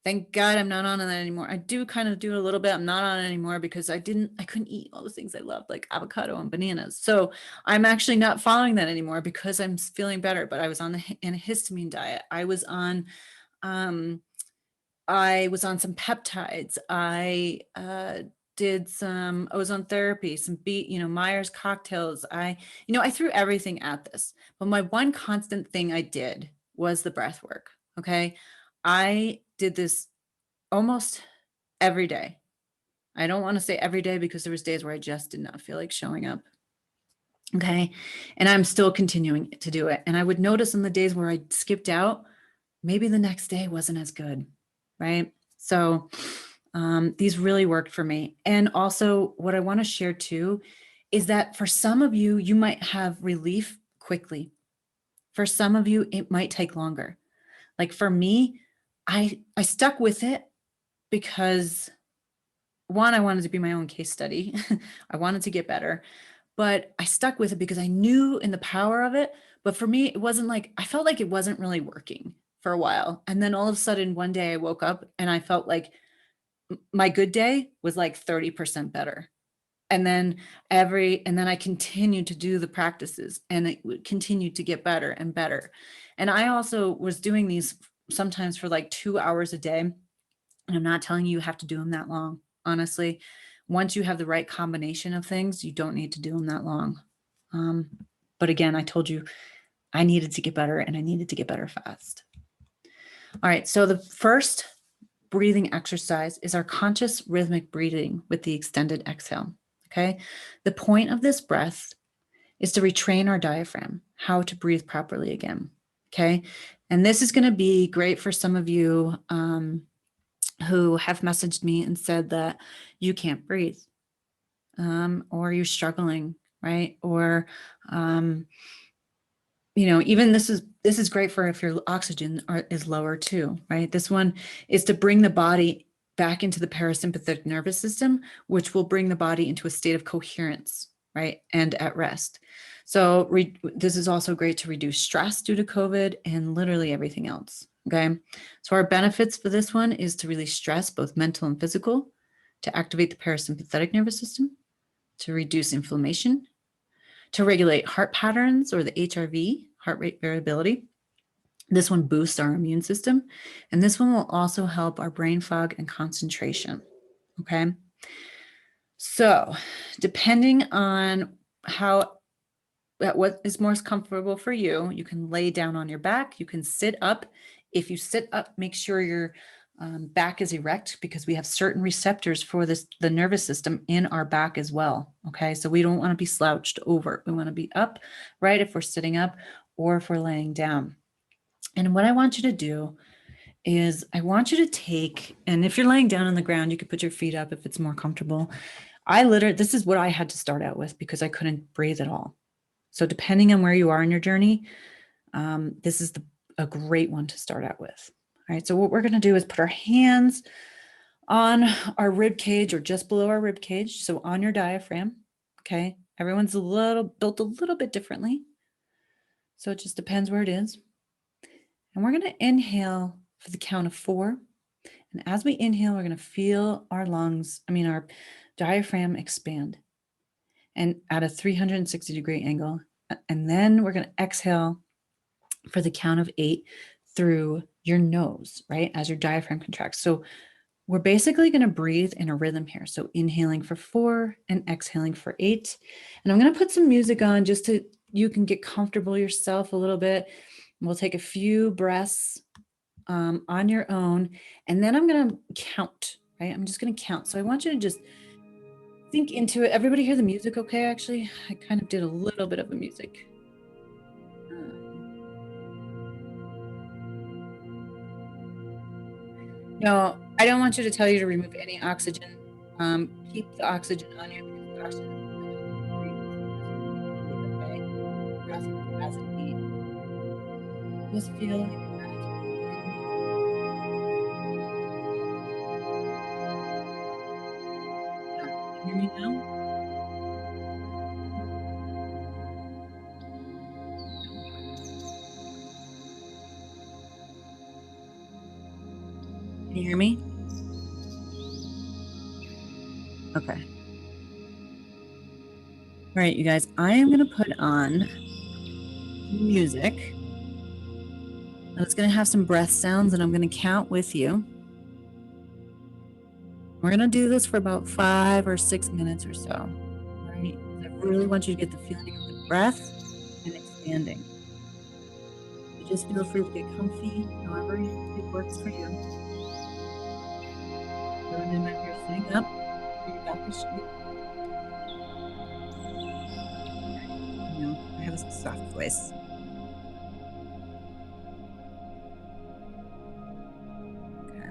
Thank God I'm not on that anymore. I do kind of do a little bit. I'm not on it anymore because I couldn't eat all the things I loved, like avocado and bananas. So I'm actually not following that anymore because I'm feeling better, but I was on the antihistamine diet. I was on some peptides. I did some ozone therapy, some Myers cocktails. I threw everything at this, but my one constant thing I did was the breath work. Okay. I did this almost every day. I don't want to say every day because there was days where I just did not feel like showing up. Okay. And I'm still continuing to do it. And I would notice on the days where I skipped out, maybe the next day wasn't as good. Right. So these really worked for me. And also what I want to share too is that for some of you, you might have relief quickly. For some of you, it might take longer. Like for me, I stuck with it because one, I wanted to be my own case study. I wanted to get better, but I stuck with it because I knew in the power of it. But for me, it wasn't like, I felt like it wasn't really working for a while. And then all of a sudden one day I woke up and I felt like my good day was like 30% better. And then I continued to do the practices and it would continue to get better and better. And I also was doing these sometimes for like 2 hours a day. And I'm not telling you have to do them that long. Honestly, once you have the right combination of things, you don't need to do them that long. But again, I told you I needed to get better and I needed to get better fast. All right. So the first breathing exercise is our conscious rhythmic breathing with the extended exhale. Okay. The point of this breath is to retrain our diaphragm, how to breathe properly again. Okay. And this is going to be great for some of you who have messaged me and said that you can't breathe or you're struggling, right? Or, even this is great for if your oxygen is lower too, right? This one is to bring the body back into the parasympathetic nervous system, which will bring the body into a state of coherence, right? And at rest. So this is also great to reduce stress due to COVID and literally everything else. Okay. So our benefits for this one is to release stress, both mental and physical, to activate the parasympathetic nervous system, to reduce inflammation, to regulate heart patterns or the HRV, heart rate variability. This one boosts our immune system. And this one will also help our brain fog and concentration. Okay. So depending on what is most comfortable for you, you can lay down on your back. You can sit up. If you sit up, make sure your back is erect because we have certain receptors for the nervous system in our back as well. Okay. So we don't want to be slouched over. We want to be up, right? If we're sitting up or if we're laying down. And what I want you to do is I want you to take, and if you're laying down on the ground, you could put your feet up if it's more comfortable. This is what I had to start out with because I couldn't breathe at all. So depending on where you are in your journey, this is a great one to start out with. All right, so what we're going to do is put our hands on our rib cage or just below our rib cage, so on your diaphragm. Okay, everyone's built a little bit differently, so it just depends where it is. And we're going to inhale for the count of 4. And as we inhale, we're going to feel our our diaphragm expand and at a 360-degree angle. And then we're going to exhale for the count of 8 through your nose, right? As your diaphragm contracts. So we're basically going to breathe in a rhythm here. So inhaling for 4 and exhaling for 8. And I'm going to put some music on just so you can get comfortable yourself a little bit. We'll take a few breaths on your own. And then I'm going to count, right? I'm just going to count. So I want you to just think into it. Everybody hear the music okay, actually? I kind of did a little bit of the music. No, I don't want you to tell you to remove any oxygen. Keep the oxygen on you because the oxygen just feel like your breath. Can you hear me now? Can you hear me? Okay. All right, you guys, I am going to put on music. And it's going to have some breath sounds, and I'm going to count with you. We're going to do this for about 5 or 6 minutes or so. All right? I really want you to get the feeling of the breath and expanding. So just feel free to get comfy, however it works for you. So remember, if you're sitting up, your back is straight. I have a soft voice. Okay.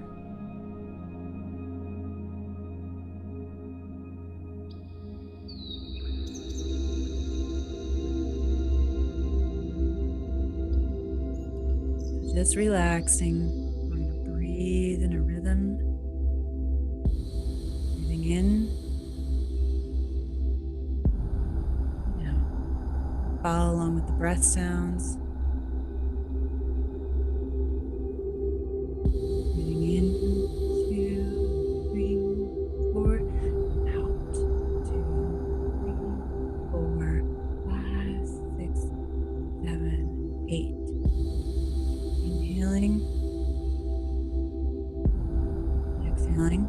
So just relaxing. We're going to breathe in a rhythm. Breathing in. Follow along with the breath sounds. Breathing in, 2, 3, 4. Out, 2, 3, 4, 5, 6, 7, 8. Inhaling. Exhaling.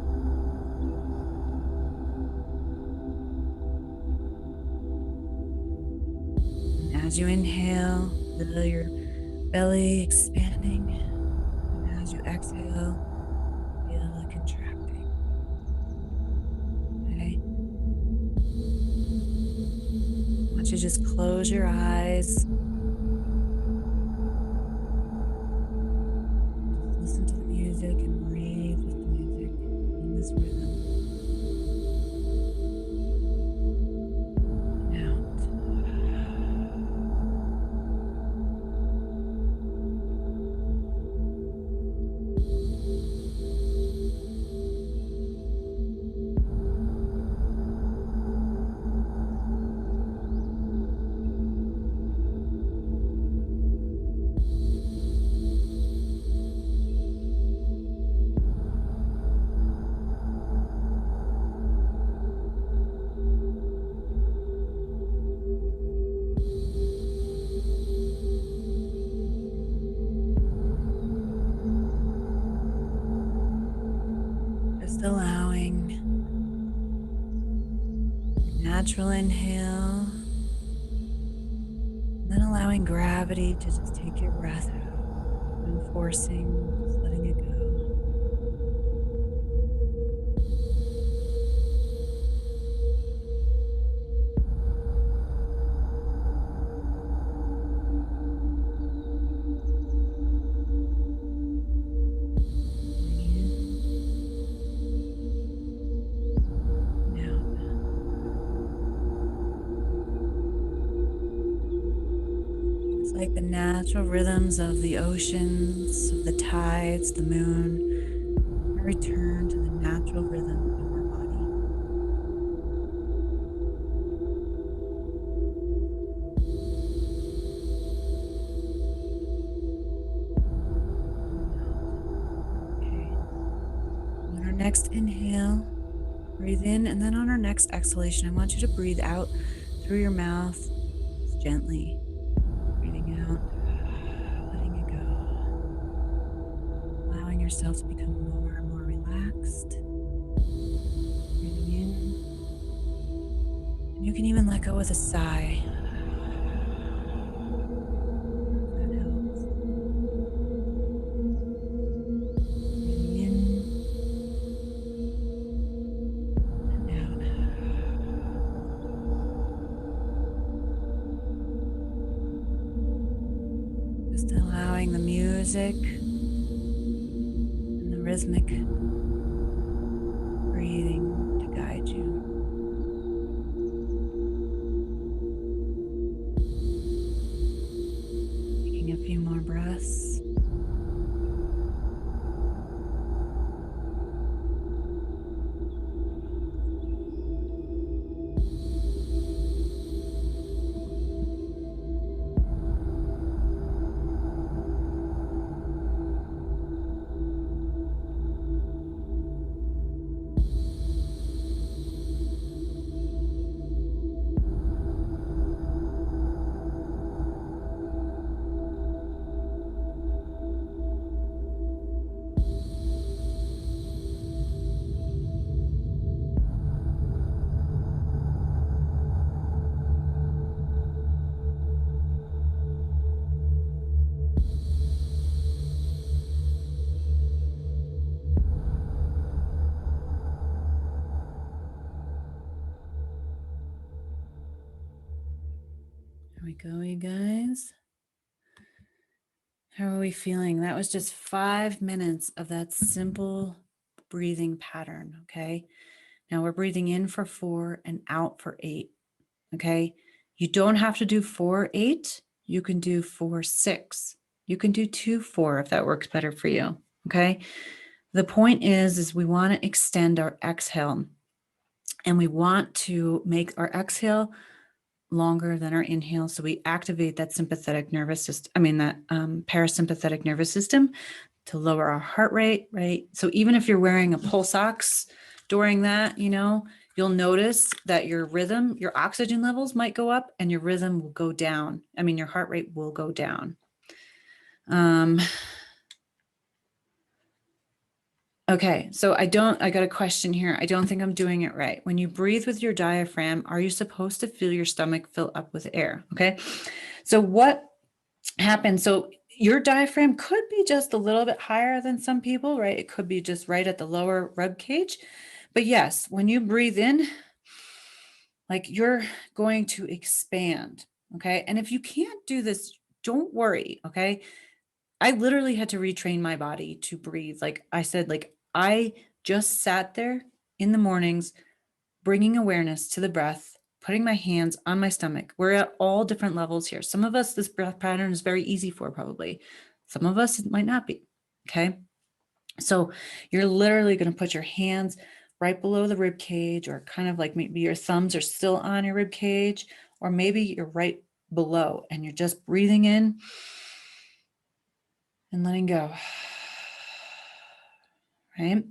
As you inhale, feel your belly expanding. And as you exhale, feel it contracting. Okay. I want you to just close your eyes. Just listen to the music and breathe with the music in this rhythm. Allowing natural inhale, and then allowing gravity to just take your breath out, and forcing, just letting it go. natural rhythms of the oceans, of the tides, the moon. Return to the natural rhythm of our body. Okay. On our next inhale, breathe in, and then on our next exhalation, I want you to breathe out through your mouth gently. Breathing out, letting it go, allowing yourself to become more and more relaxed. Breathing in, and you can even let go with a sigh. If that helps. Breathing in and out. Just allowing the music and the rhythmic breathing to guide you. Taking a few more breaths. Here we go, you guys. How are we feeling? That was just 5 minutes of that simple breathing pattern, okay? Now we're breathing in for 4 and out for 8, okay? You don't have to do 4-8. You can do 4-6. You can do 2-4 if that works better for you, okay? The point is we want to extend our exhale, and we want to make our exhale longer than our inhale. So we activate that sympathetic nervous system, that parasympathetic nervous system to lower our heart rate, right? So even if you're wearing a pulse ox during that, you'll notice that your rhythm, your oxygen levels might go up and your rhythm will go down. Your heart rate will go down. Okay, so I got a question here. I don't think I'm doing it right. When you breathe with your diaphragm, are you supposed to feel your stomach fill up with air? Okay, so what happens? So your diaphragm could be just a little bit higher than some people, right? It could be just right at the lower rib cage. But yes, when you breathe in, like you're going to expand, okay? And if you can't do this, don't worry, okay? I literally had to retrain my body to breathe. Like I said, I just sat there in the mornings, bringing awareness to the breath, putting my hands on my stomach. We're at all different levels here. Some of us, this breath pattern is very easy for probably. Some of us, it might not be, okay? So you're literally going to put your hands right below the rib cage, or kind of like maybe your thumbs are still on your rib cage, or maybe you're right below and you're just breathing in and letting go, right?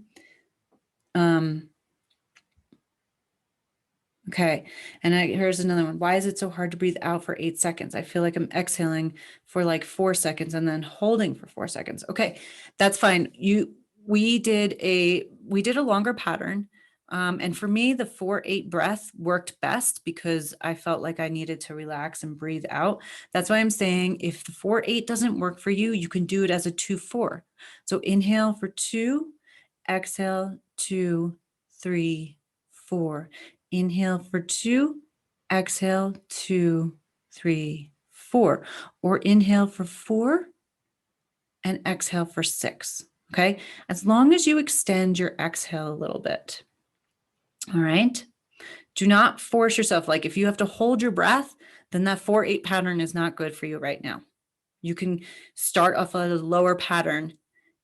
Okay, and here's another one. Why is it so hard to breathe out for 8 seconds? I feel like I'm exhaling for like 4 seconds and then holding for 4 seconds. Okay, that's fine. We did a longer pattern, and for me, the 4-8 breath worked best because I felt like I needed to relax and breathe out. That's why I'm saying if the 4-8 doesn't work for you, you can do it as a 2-4. So inhale for 2, exhale 2, 3, 4. Inhale for 2, exhale 2, 3, 4. Or inhale for 4 and exhale for 6. Okay, as long as you extend your exhale a little bit. All right, do not force yourself. Like if you have to hold your breath, then that 4-8 pattern is not good for you right now. You can start off at a lower pattern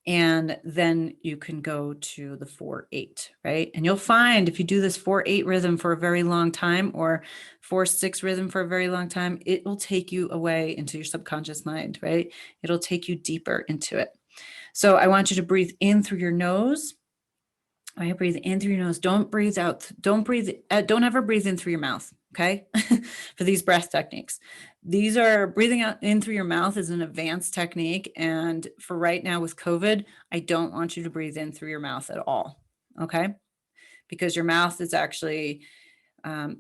and then you can go to the 4/8, right? And you'll find if you do this 4/8 rhythm for a very long time or 4/6 rhythm for a very long time, it will take you away into your subconscious mind, right? It'll take you deeper into it. So I want you to breathe in through your nose. All right, breathe in through your nose. Don't breathe out. Don't ever breathe in through your mouth, okay? For these breath techniques. These are breathing out in through your mouth is an advanced technique. And for right now with COVID, I don't want you to breathe in through your mouth at all, okay? Because your mouth is actually, I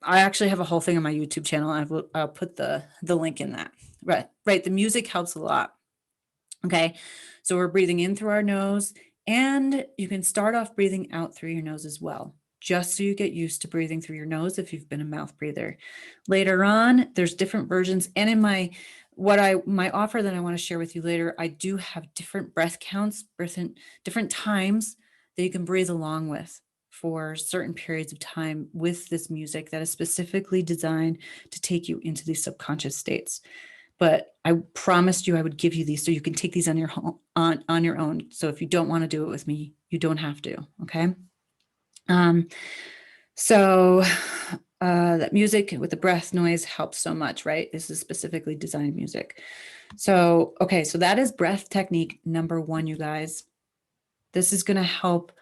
actually have a whole thing on my YouTube channel. I'll put the link in that. Right. The music helps a lot. Okay. So we're breathing in through our nose, and you can start off breathing out through your nose as well, just so you get used to breathing through your nose if you've been a mouth breather. Later on, there's different versions. And in my offer that I want to share with you later, I do have different breath counts, different times that you can breathe along with for certain periods of time with this music that is specifically designed to take you into these subconscious states. But I promised you I would give you these so you can take these on your own. So if you don't want to do it with me, you don't have to. Okay. So that music with the breath noise helps so much, right? This is specifically designed music. So, okay. So that is breath technique number 1, you guys. This is going to help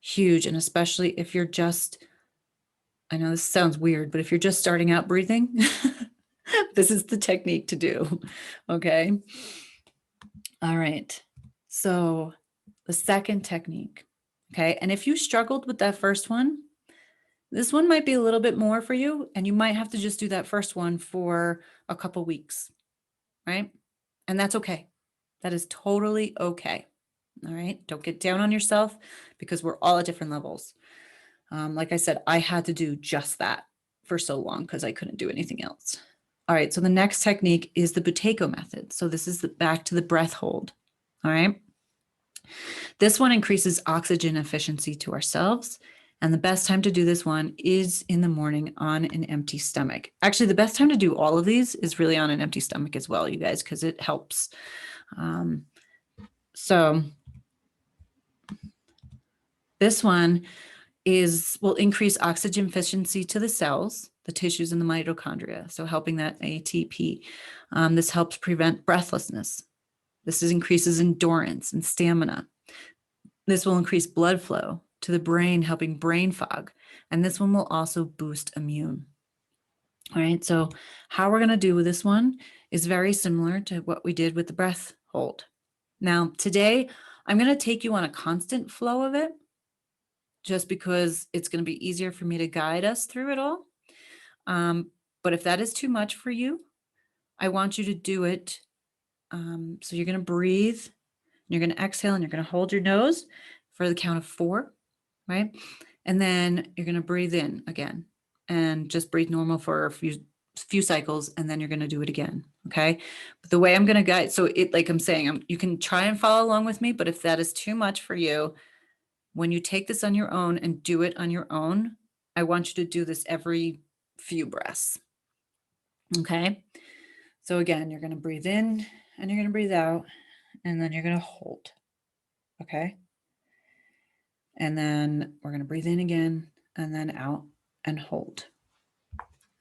huge. And especially if you're just, I know this sounds weird, but if you're just starting out breathing, this is the technique to do. Okay. All right. So the second technique. Okay. And if you struggled with that first one, this one might be a little bit more for you, and you might have to just do that first one for a couple weeks. Right. And that's okay. That is totally okay. All right. Don't get down on yourself because we're all at different levels. Like I said, I had to do just that for so long because I couldn't do anything else. All right, so the next technique is the Buteyko method. So this is back to the breath hold. All right. This one increases oxygen efficiency to ourselves. And the best time to do this one is in the morning on an empty stomach. Actually, the best time to do all of these is really on an empty stomach as well, you guys, because it helps. So this one will increase oxygen efficiency to the cells, the tissues, and the mitochondria. So helping that ATP. This helps prevent breathlessness. This increases endurance and stamina. This will increase blood flow to the brain, helping brain fog. And this one will also boost immune. All right. So how we're going to do with this one is very similar to what we did with the breath hold. Now, today, I'm going to take you on a constant flow of it, just because it's going to be easier for me to guide us through it all. But if that is too much for you, I want you to do it. So you're going to breathe, you're going to exhale, and you're going to hold your nose for the count of 4, right? And then you're going to breathe in again and just breathe normal for a few cycles, and then you're going to do it again. Okay. But the way I'm going to guide, so like I'm saying, you can try and follow along with me, but if that is too much for you, when you take this on your own and do it on your own, I want you to do this every few breaths. Okay. So again, you're going to breathe in and you're going to breathe out, and then you're going to hold. Okay. And then we're going to breathe in again and then out and hold.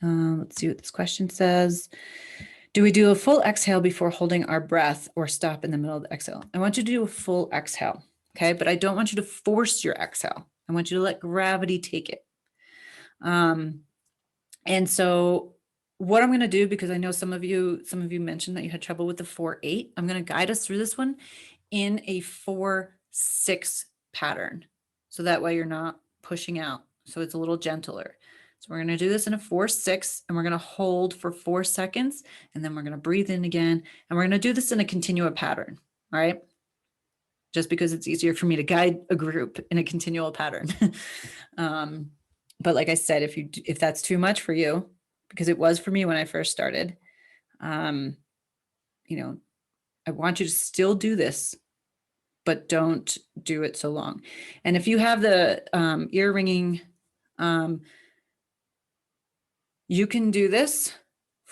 Let's see what this question says. Do we do a full exhale before holding our breath or stop in the middle of the exhale? I want you to do a full exhale. Okay. But I don't want you to force your exhale. I want you to let gravity take it. And so what I'm going to do, because I know some of you mentioned that you had trouble with the 4/8, I'm going to guide us through this one in a 4/6 pattern. So that way you're not pushing out. So it's a little gentler. So we're going to do this in a 4/6, and we're going to hold for 4 seconds, and then we're going to breathe in again. And we're going to do this in a continual pattern. All right. Just because it's easier for me to guide a group in a continual pattern. But like I said, if that's too much for you, because it was for me when I first started, I want you to still do this, but don't do it so long. And if you have the ear ringing, you can do this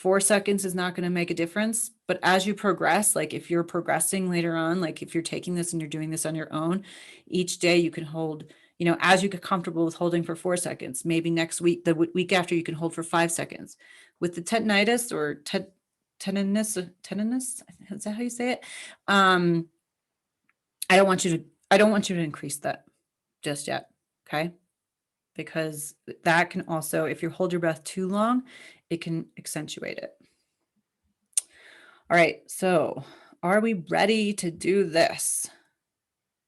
4 seconds is not going to make a difference. But as you progress, like if you're progressing later on, like if you're taking this and you're doing this on your own, each day you can hold, you know, as you get comfortable with holding for 4 seconds, maybe next week, the week after, you can hold for 5 seconds. With the tendinitis or tendinous, is that how you say it? I don't want you to increase that just yet. Okay. Because that can also, if you hold your breath too long, it can accentuate it. All right. So are we ready to do this?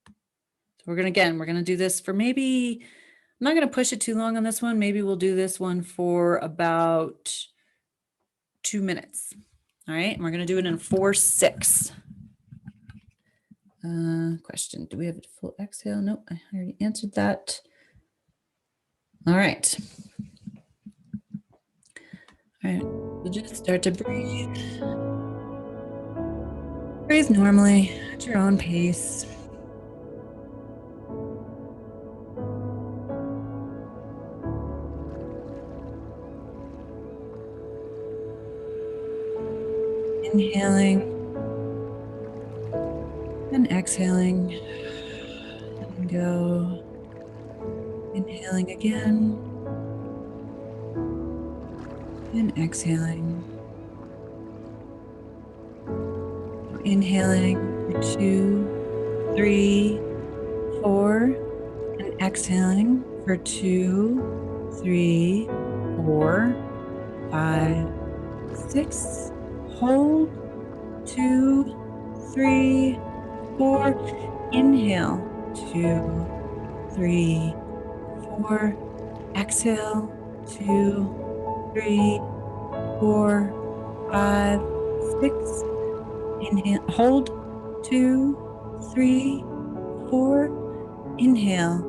So we're going to do this for maybe, I'm not going to push it too long on this one. Maybe we'll do this one for about 2 minutes. All right. And we're going to do it in 4-6. Question, do we have a full exhale? Nope, I already answered that. All right. All right, we'll just start to breathe. Breathe normally at your own pace. Inhaling and exhaling. And go. Inhaling again. And exhaling. Inhaling for 2, 3, 4, and exhaling for 2, 3, 4, 5, 6. Hold 2, 3, 4. Inhale 2, 3, 4. Exhale 2, 3, 4, 5, 6. Inhale, hold 2, 3, 4. Inhale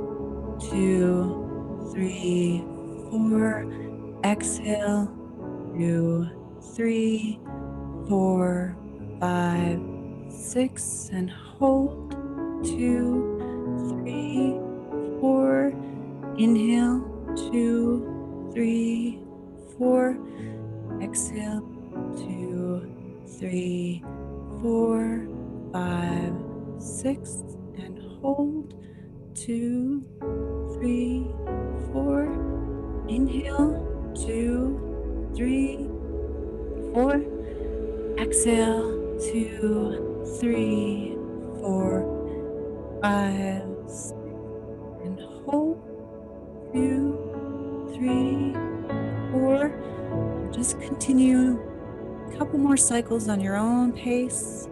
2, 3, 4. Exhale 2, 3, 4, 5, 6. And hold 2, 3, 4. Inhale 2, 3, 4. Exhale 2, 3, 4, 5, 6. And hold 2, 3, 4. Inhale 2, 3, 4. Exhale 2, 3, 4, 5, 6. And hold 2, 3, 4. Just continue a couple more cycles on your own pace.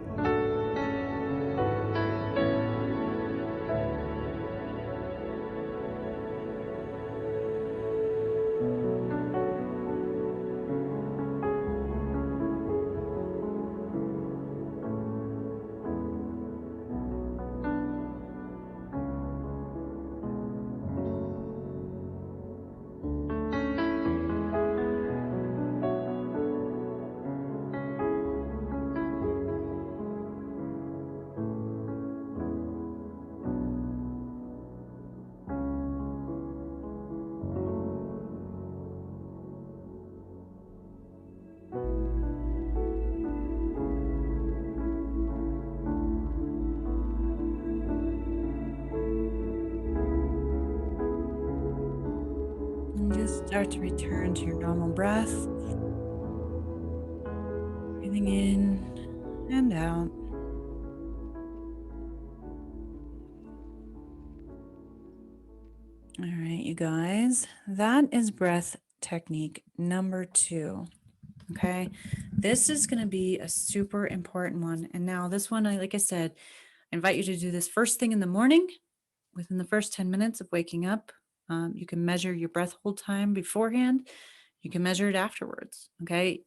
And just start to return to your normal breath. Breathing in and out. All right, you guys, that is breath technique number 2. Okay, this is going to be a super important one. And now this one, like I said, I invite you to do this first thing in the morning within the first 10 minutes of waking up. You can measure your breath hold time beforehand. You can measure it afterwards. Okay,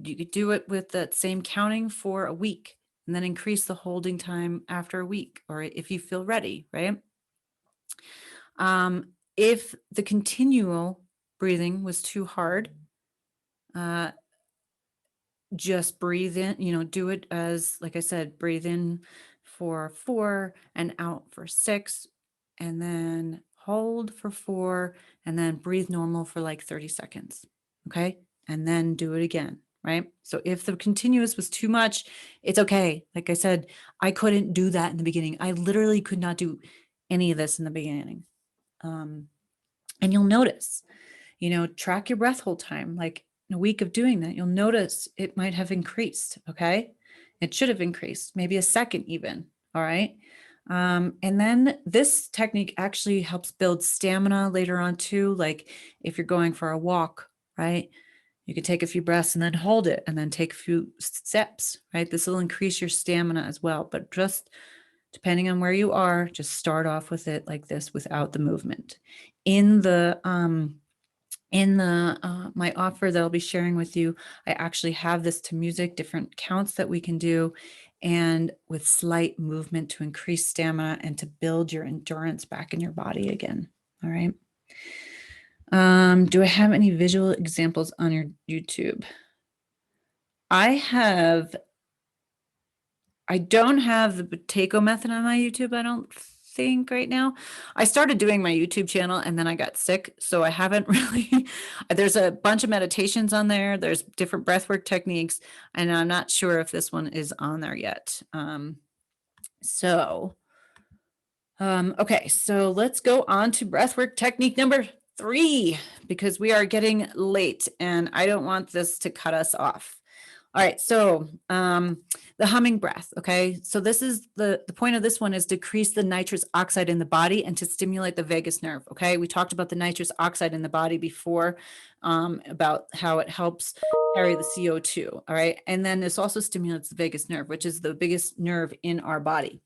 you could do it with that same counting for a week and then increase the holding time after a week, or if you feel ready, right? If the continual breathing was too hard, just breathe in, do it as, like I said, breathe in for 4 and out for 6, and then hold for 4, and then breathe normal for like 30 seconds. Okay. and then do it again, right? So if the continuous was too much, it's okay. Like I said, I couldn't do that in the beginning. I literally could not do any of this in the beginning. And you'll notice, track your breath hold time. Like in a week of doing that, you'll notice it might have increased. Okay. It should have increased, maybe a second even. All right. And then this technique actually helps build stamina later on too. Like if you're going for a walk, right? You could take a few breaths and then hold it and then take a few steps, right? This will increase your stamina as well. But just depending on where you are, just start off with it like this without the movement. In the my offer that I'll be sharing with you, I actually have this to music, different counts that we can do, and with slight movement to increase stamina and to build your endurance back in your body again. All right. Do I have any visual examples on your YouTube? I don't have the Buteyko method on my YouTube, I don't think right now. I started doing my YouTube channel and then I got sick, so I haven't really, there's a bunch of meditations on there. There's different breathwork techniques, and I'm not sure if this one is on there yet. Okay, so let's go on to breathwork technique number 3, because we are getting late and I don't want this to cut us off. All right, so the humming breath, okay? So this is the point of this one is decrease the nitrous oxide in the body and to stimulate the vagus nerve, okay? We talked about the nitrous oxide in the body before, about how it helps carry the CO2, all right? And then this also stimulates the vagus nerve, which is the biggest nerve in our body.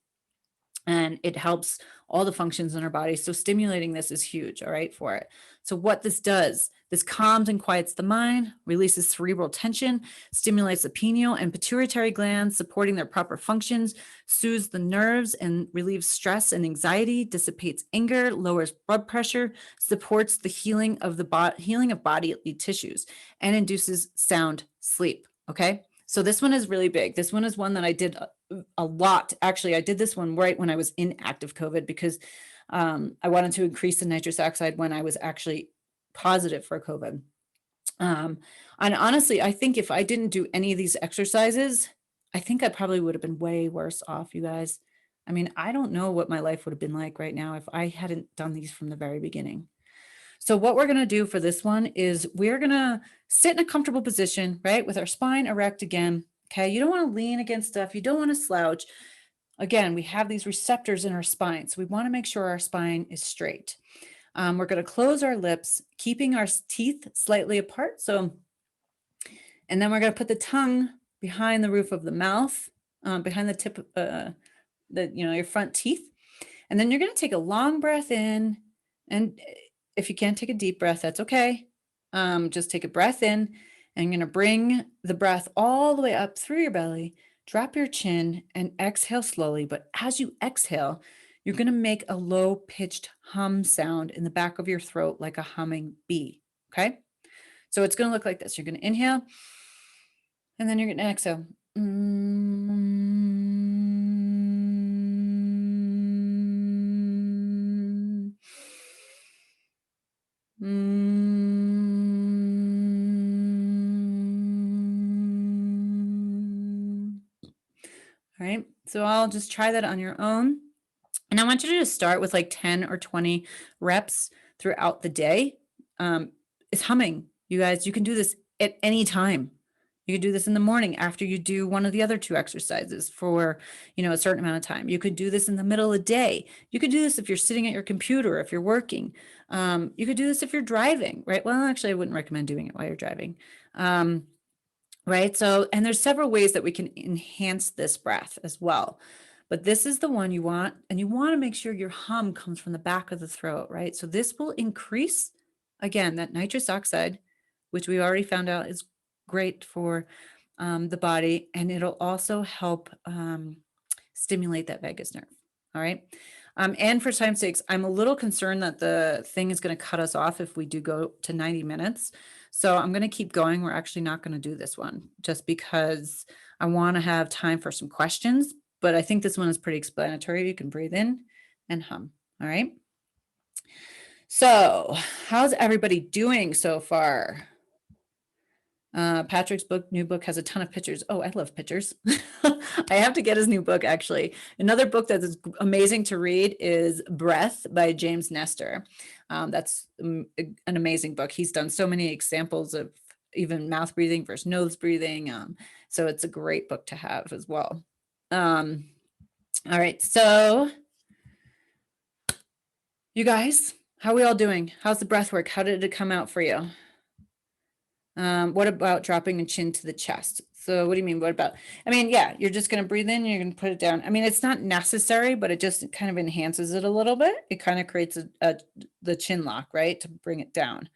And it helps all the functions in our body. So stimulating this is huge, all right, for it. So what this does, this calms and quiets the mind, releases cerebral tension, stimulates the pineal and pituitary glands, supporting their proper functions, soothes the nerves and relieves stress and anxiety, dissipates anger, lowers blood pressure, supports the healing of bodily tissues, and induces sound sleep, okay? So this one is really big. This one is one that I did a lot. Actually, I did this one right when I was in active COVID because I wanted to increase the nitrous oxide when I was actually positive for COVID. And honestly, I think if I didn't do any of these exercises, I think I probably would have been way worse off, you guys. I mean, I don't know what my life would have been like right now if I hadn't done these from the very beginning. So what we're going to do for this one is we're going to sit in a comfortable position, right? With our spine erect again. Okay. You don't want to lean against stuff. You don't want to slouch. Again, we have these receptors in our spine. So we want to make sure our spine is straight. We're going to close our lips, keeping our teeth slightly apart. And then we're going to put the tongue behind the roof of the mouth, behind the tip of your front teeth. And then you're going to take a long breath in, and if you can't take a deep breath, that's okay. Just take a breath in, and you're going to bring the breath all the way up through your belly, drop your chin, and exhale slowly. But as you exhale, you're going to make a low-pitched hum sound in the back of your throat like a humming bee, okay? So it's going to look like this. You're going to inhale, and then you're going to exhale. All right, so I'll just try that on your own. And I want you to just start with like 10 or 20 reps throughout the day. It's humming, you guys. You can do this at any time. You could do this in the morning after you do one of the other 2 exercises for, a certain amount of time. You could do this in the middle of the day. You could do this if you're sitting at your computer, if you're working. You could do this if you're driving, right? Well, actually, I wouldn't recommend doing it while you're driving. Right? So, and there's several ways that we can enhance this breath as well. But this is the one you want, and you want to make sure your hum comes from the back of the throat, right? So this will increase, again, that nitrous oxide, which we already found out is great for the body, and it'll also help stimulate that vagus nerve, all right? And for time's sakes, I'm a little concerned that the thing is going to cut us off if we do go to 90 minutes. So I'm going to keep going. We're actually not going to do this one just because I want to have time for some questions, but I think this one is pretty explanatory. You can breathe in and hum, all right? So how's everybody doing so far? Patrick's new book has a ton of pictures. Oh, I love pictures. I have to get his new book, actually. Another book that is amazing to read is Breath by James Nestor. That's an amazing book. He's done so many examples of even mouth breathing versus nose breathing. So it's a great book to have as well. All right. So you guys, how are we all doing? How's the breath work? How did it come out for you? What about dropping a chin to the chest? So what do you mean? What about, I mean, yeah, you're just going to breathe in, you're going to put it down. I mean, it's not necessary, but it just kind of enhances it a little bit. It kind of creates the chin lock, right? To bring it down.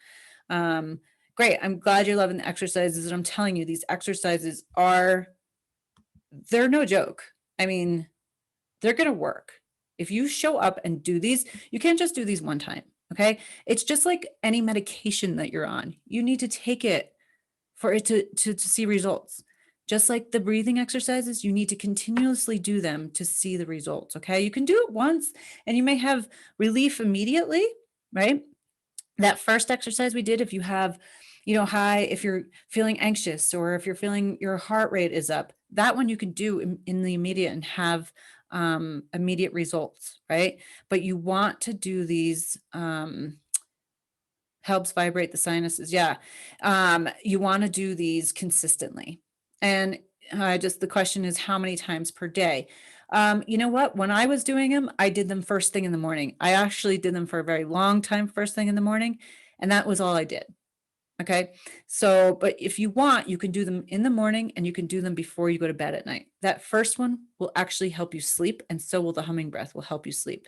Great. I'm glad you're loving the exercises. And I'm telling you, these exercises they're no joke. I mean, they're going to work. If you show up and do these, you can't just do these one time. Okay. It's just like any medication that you're on. You need to take it for it to see results. Just like the breathing exercises, you need to continuously do them to see the results. Okay. You can do it once and you may have relief immediately, right? That first exercise we did, if you have, if you're feeling anxious or if you're feeling your heart rate is up, that one you can do in the immediate and have immediate results, right? But you want to do these, helps vibrate the sinuses. Yeah. You want to do these consistently. And the question is how many times per day? You know what? When I was doing them, I did them first thing in the morning. I actually did them for a very long time, first thing in the morning. And that was all I did. Okay. So, but if you want, you can do them in the morning and you can do them before you go to bed at night. That first one will actually help you sleep. And so will the humming breath will help you sleep.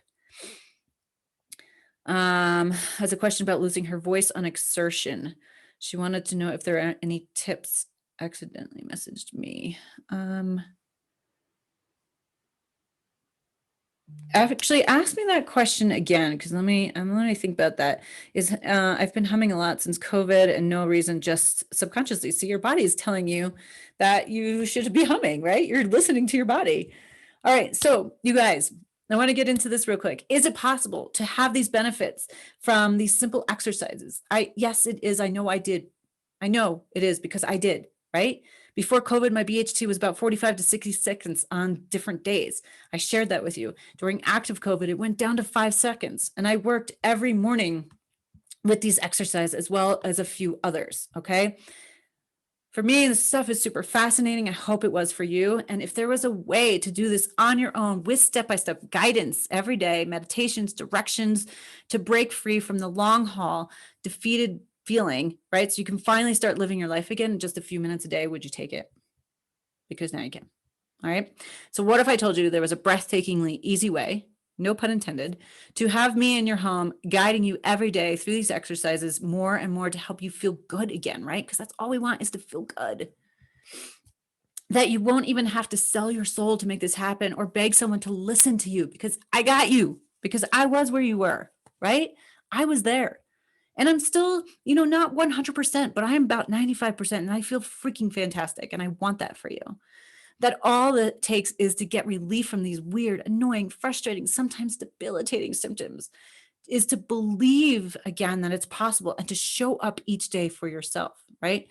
Has a question about losing her voice on exertion. She wanted to know if there are any tips. Accidentally messaged me. Actually, ask me that question again, because let me think about that. I've been humming a lot since COVID and no reason, just subconsciously. So your body is telling you that you should be humming, right? You're listening to your body. All right. So you guys, I want to get into this real quick. Is it possible to have these benefits from these simple exercises? Yes, it is. I know I did. I know it is because I did, right? Before COVID, my BHT was about 45 to 60 seconds on different days. I shared that with you. During active COVID, it went down to 5 seconds. And I worked every morning with these exercises as well as a few others. Okay. For me, this stuff is super fascinating. I hope it was for you. And if there was a way to do this on your own with step-by-step guidance every day, meditations, directions to break free from the long haul, defeated feeling, right? So you can finally start living your life again in just a few minutes a day, would you take it? Because now you can. All right. So what if I told you there was a breathtakingly easy way, no pun intended, to have me in your home guiding you every day through these exercises more and more to help you feel good again, right? Because that's all we want is to feel good. That you won't even have to sell your soul to make this happen or beg someone to listen to you because I got you, because I was where you were, right? I was there. And I'm still, not 100%, but I'm about 95% and I feel freaking fantastic. And I want that for you. That all it takes is to get relief from these weird, annoying, frustrating, sometimes debilitating symptoms, is to believe again that it's possible and to show up each day for yourself, right?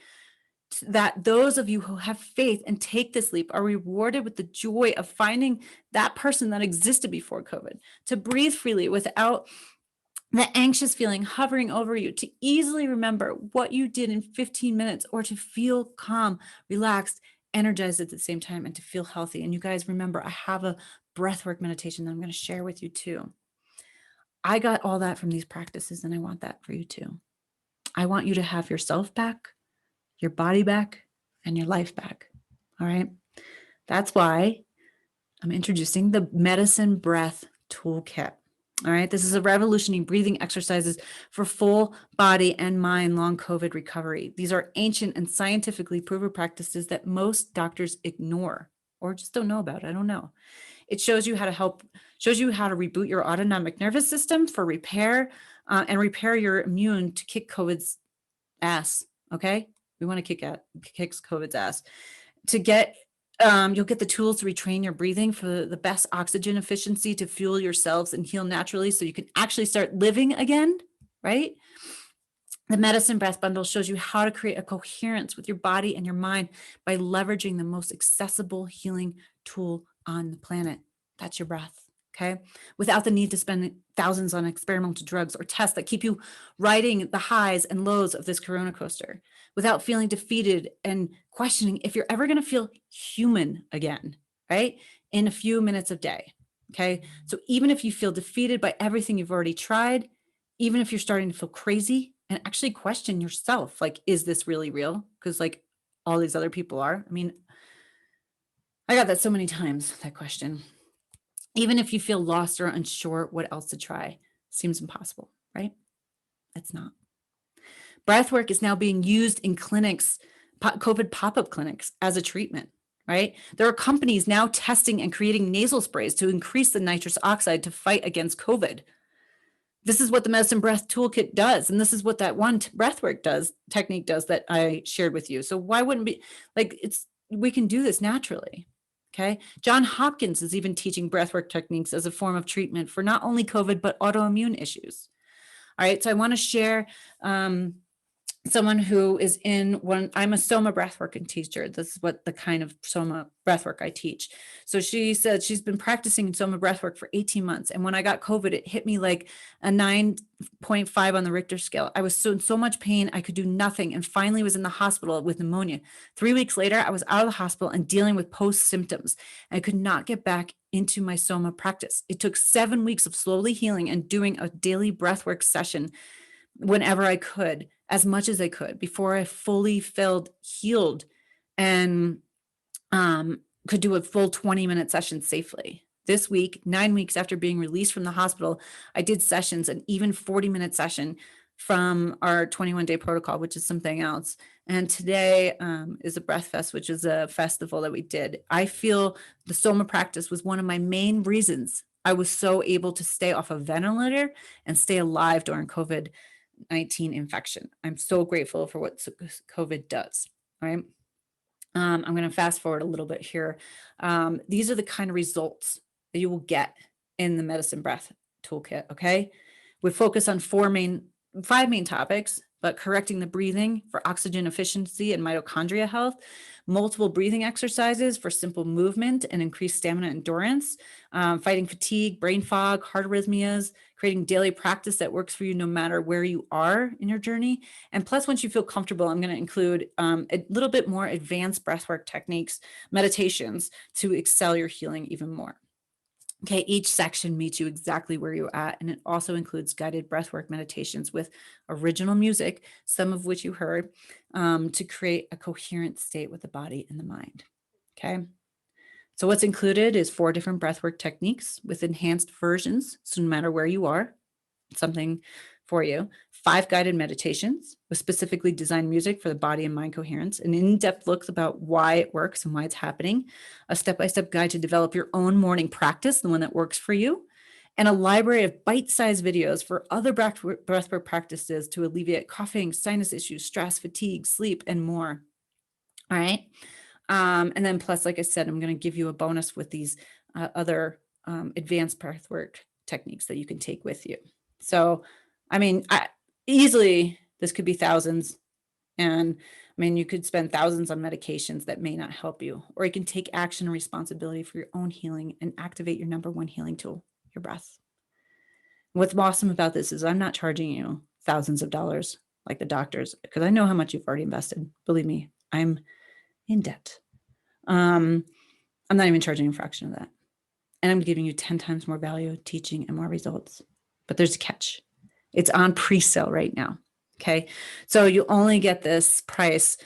That those of you who have faith and take this leap are rewarded with the joy of finding that person that existed before COVID, to breathe freely without the anxious feeling hovering over you, to easily remember what you did in 15 minutes or to feel calm, relaxed, energized at the same time, and to feel healthy. And you guys remember, I have a breathwork meditation that I'm going to share with you too. I got all that from these practices and I want that for you too. I want you to have yourself back, your body back, and your life back. All right. That's why I'm introducing the Medicine Breath Toolkit. All right. This is a revolutionary breathing exercises for full body and mind long COVID recovery. These are ancient and scientifically proven practices that most doctors ignore or just don't know about. I don't know. It shows you how to reboot your autonomic nervous system for repair and repair your immune to kick COVID's ass. Okay. We want to kick COVID's ass to get you'll get the tools to retrain your breathing for the best oxygen efficiency to fuel yourselves and heal naturally so you can actually start living again, right? The Medicine Breath Bundle shows you how to create a coherence with your body and your mind by leveraging the most accessible healing tool on the planet. That's your breath, okay? Without the need to spend thousands on experimental drugs or tests that keep you riding the highs and lows of this corona coaster, without feeling defeated and questioning if you're ever going to feel human again, right? In a few minutes of day, okay? So even if you feel defeated by everything you've already tried, even if you're starting to feel crazy, and actually question yourself, like, is this really real? Because like all these other people are. I mean, I got that so many times, that question. Even if you feel lost or unsure what else to try, seems impossible, right? It's not. Breathwork is now being used in clinics, COVID pop-up clinics, as a treatment, right? There are companies now testing and creating nasal sprays to increase the nitrous oxide to fight against COVID. This is what the Medicine Breath Toolkit does. And this is what that one breathwork technique does that I shared with you. So why wouldn't be like, we can do this naturally. Okay. John Hopkins is even teaching breathwork techniques as a form of treatment for not only COVID, but autoimmune issues. All right. So I want to share someone who is in one. I'm a Soma breathworking teacher. This is what the kind of Soma breathwork I teach. So she said she's been practicing Soma breathwork for 18 months. And when I got COVID, it hit me like a 9.5 on the Richter scale. I was so in so much pain, I could do nothing, and finally was in the hospital with pneumonia. 3 weeks later, I was out of the hospital and dealing with post symptoms. I could not get back into my Soma practice. It took 7 weeks of slowly healing and doing a daily breathwork session whenever I could, as much as I could, before I fully felt healed and could do a full 20-minute session safely. This week, 9 weeks after being released from the hospital, I did sessions, an even 40-minute session from our 21-day protocol, which is something else. And today is a Breath Fest, which is a festival that we did. I feel the Soma practice was one of my main reasons I was so able to stay off a ventilator and stay alive during COVID-19 infection. I'm so grateful for what COVID does, right? I'm going to fast forward a little bit here. These are the kind of results that you will get in the Medicine Breath Toolkit, okay? We focus on five main topics, but correcting the breathing for oxygen efficiency and mitochondria health, multiple breathing exercises for simple movement and increased stamina endurance, fighting fatigue, brain fog, heart arrhythmias, creating daily practice that works for you no matter where you are in your journey. And plus, once you feel comfortable, I'm going to include a little bit more advanced breathwork techniques, meditations to excel your healing even more. Okay, each section meets you exactly where you're at, and it also includes guided breathwork meditations with original music, some of which you heard, to create a coherent state with the body and the mind. Okay, so what's included is 4 different breathwork techniques with enhanced versions, so no matter where you are, something for you. 5 guided meditations with specifically designed music for the body and mind coherence, an in-depth look about why it works and why it's happening, a step-by-step guide to develop your own morning practice, the one that works for you, and a library of bite-sized videos for other breathwork practices to alleviate coughing, sinus issues, stress, fatigue, sleep, and more. All right. And then plus, like I said, I'm going to give you a bonus with these other advanced breathwork techniques that you can take with you. So, I mean, easily this could be thousands. And I mean, you could spend thousands on medications that may not help you, or you can take action and responsibility for your own healing and activate your number one healing tool, your breath. What's awesome about this is I'm not charging you thousands of dollars like the doctors, because I know how much you've already invested. Believe me, I'm in debt. I'm not even charging a fraction of that. And I'm giving you 10 times more value, teaching, and more results. But there's a catch. It's on pre-sale right now. Okay. So you only get this price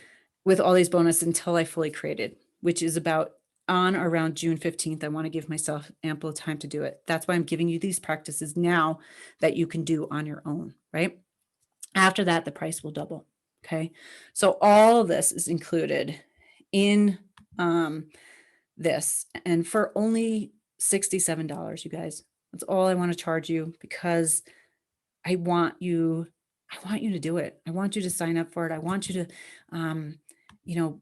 with all these bonuses until I fully created, which is about on or around June 15th. I want to give myself ample time to do it. That's why I'm giving you these practices now that you can do on your own, right? After that, the price will double. Okay. So all of this is included in this, and for only $67, you guys. That's all I want to charge you, because I want you to do it. I want you to sign up for it. I want you to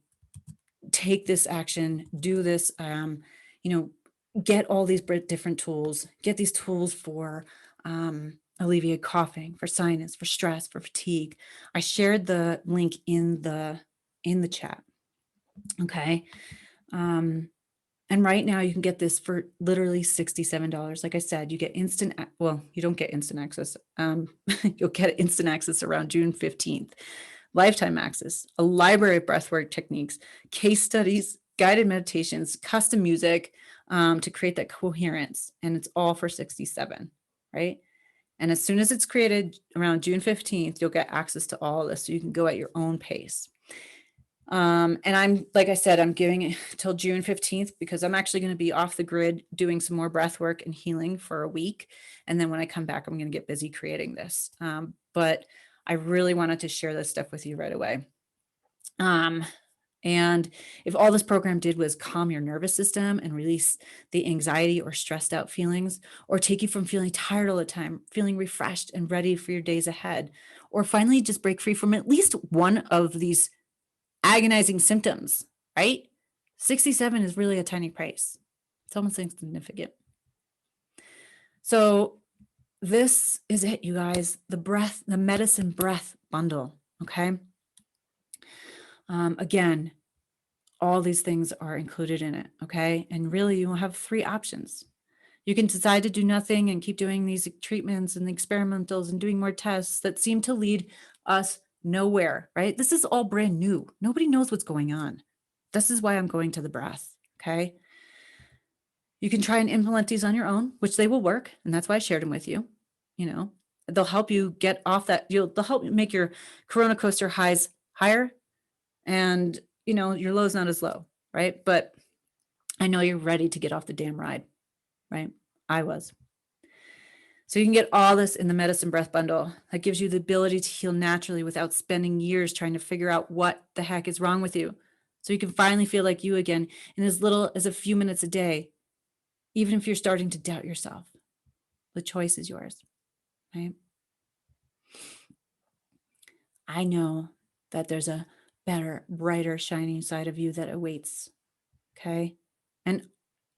take this action, do this, get all these different tools, get these tools for alleviate coughing, for sinus, for stress, for fatigue. I shared the link in the chat. Okay. And right now you can get this for literally $67. Like I said, you get instant, well, you don't get instant access. You'll get instant access around June 15th. Lifetime access, a library of breathwork techniques, case studies, guided meditations, custom music to create that coherence. And it's all for 67, right? And as soon as it's created around June 15th, you'll get access to all this. So you can go at your own pace. And I'm, like I said, I'm giving it till June 15th because I'm actually going to be off the grid doing some more breath work and healing for a week. And then when I come back, I'm going to get busy creating this. But I really wanted to share this stuff with you right away. And if all this program did was calm your nervous system and release the anxiety or stressed out feelings, or take you from feeling tired all the time, feeling refreshed and ready for your days ahead, or finally just break free from at least one of these agonizing symptoms, right? 67 is really a tiny price. It's almost insignificant. So this is it, you guys, the medicine breath bundle, okay? Again, all these things are included in it, okay? And really you will have 3 options. You can decide to do nothing and keep doing these treatments and the experimentals and doing more tests that seem to lead us nowhere, right? This is all brand new. Nobody knows what's going on. This is why I'm going to the breath, okay? You can try and implement these on your own, which they will work. And that's why I shared them with you. You know, they'll help you get off that, they'll help you make your Corona coaster highs higher and, you know, your low's not as low, right? But I know you're ready to get off the damn ride, right? I was. So you can get all this in the medicine breath bundle that gives you the ability to heal naturally without spending years trying to figure out what the heck is wrong with you. So you can finally feel like you again in as little as a few minutes a day, even if you're starting to doubt yourself. The choice is yours, right? I know that there's a better, brighter, shining side of you that awaits, okay? And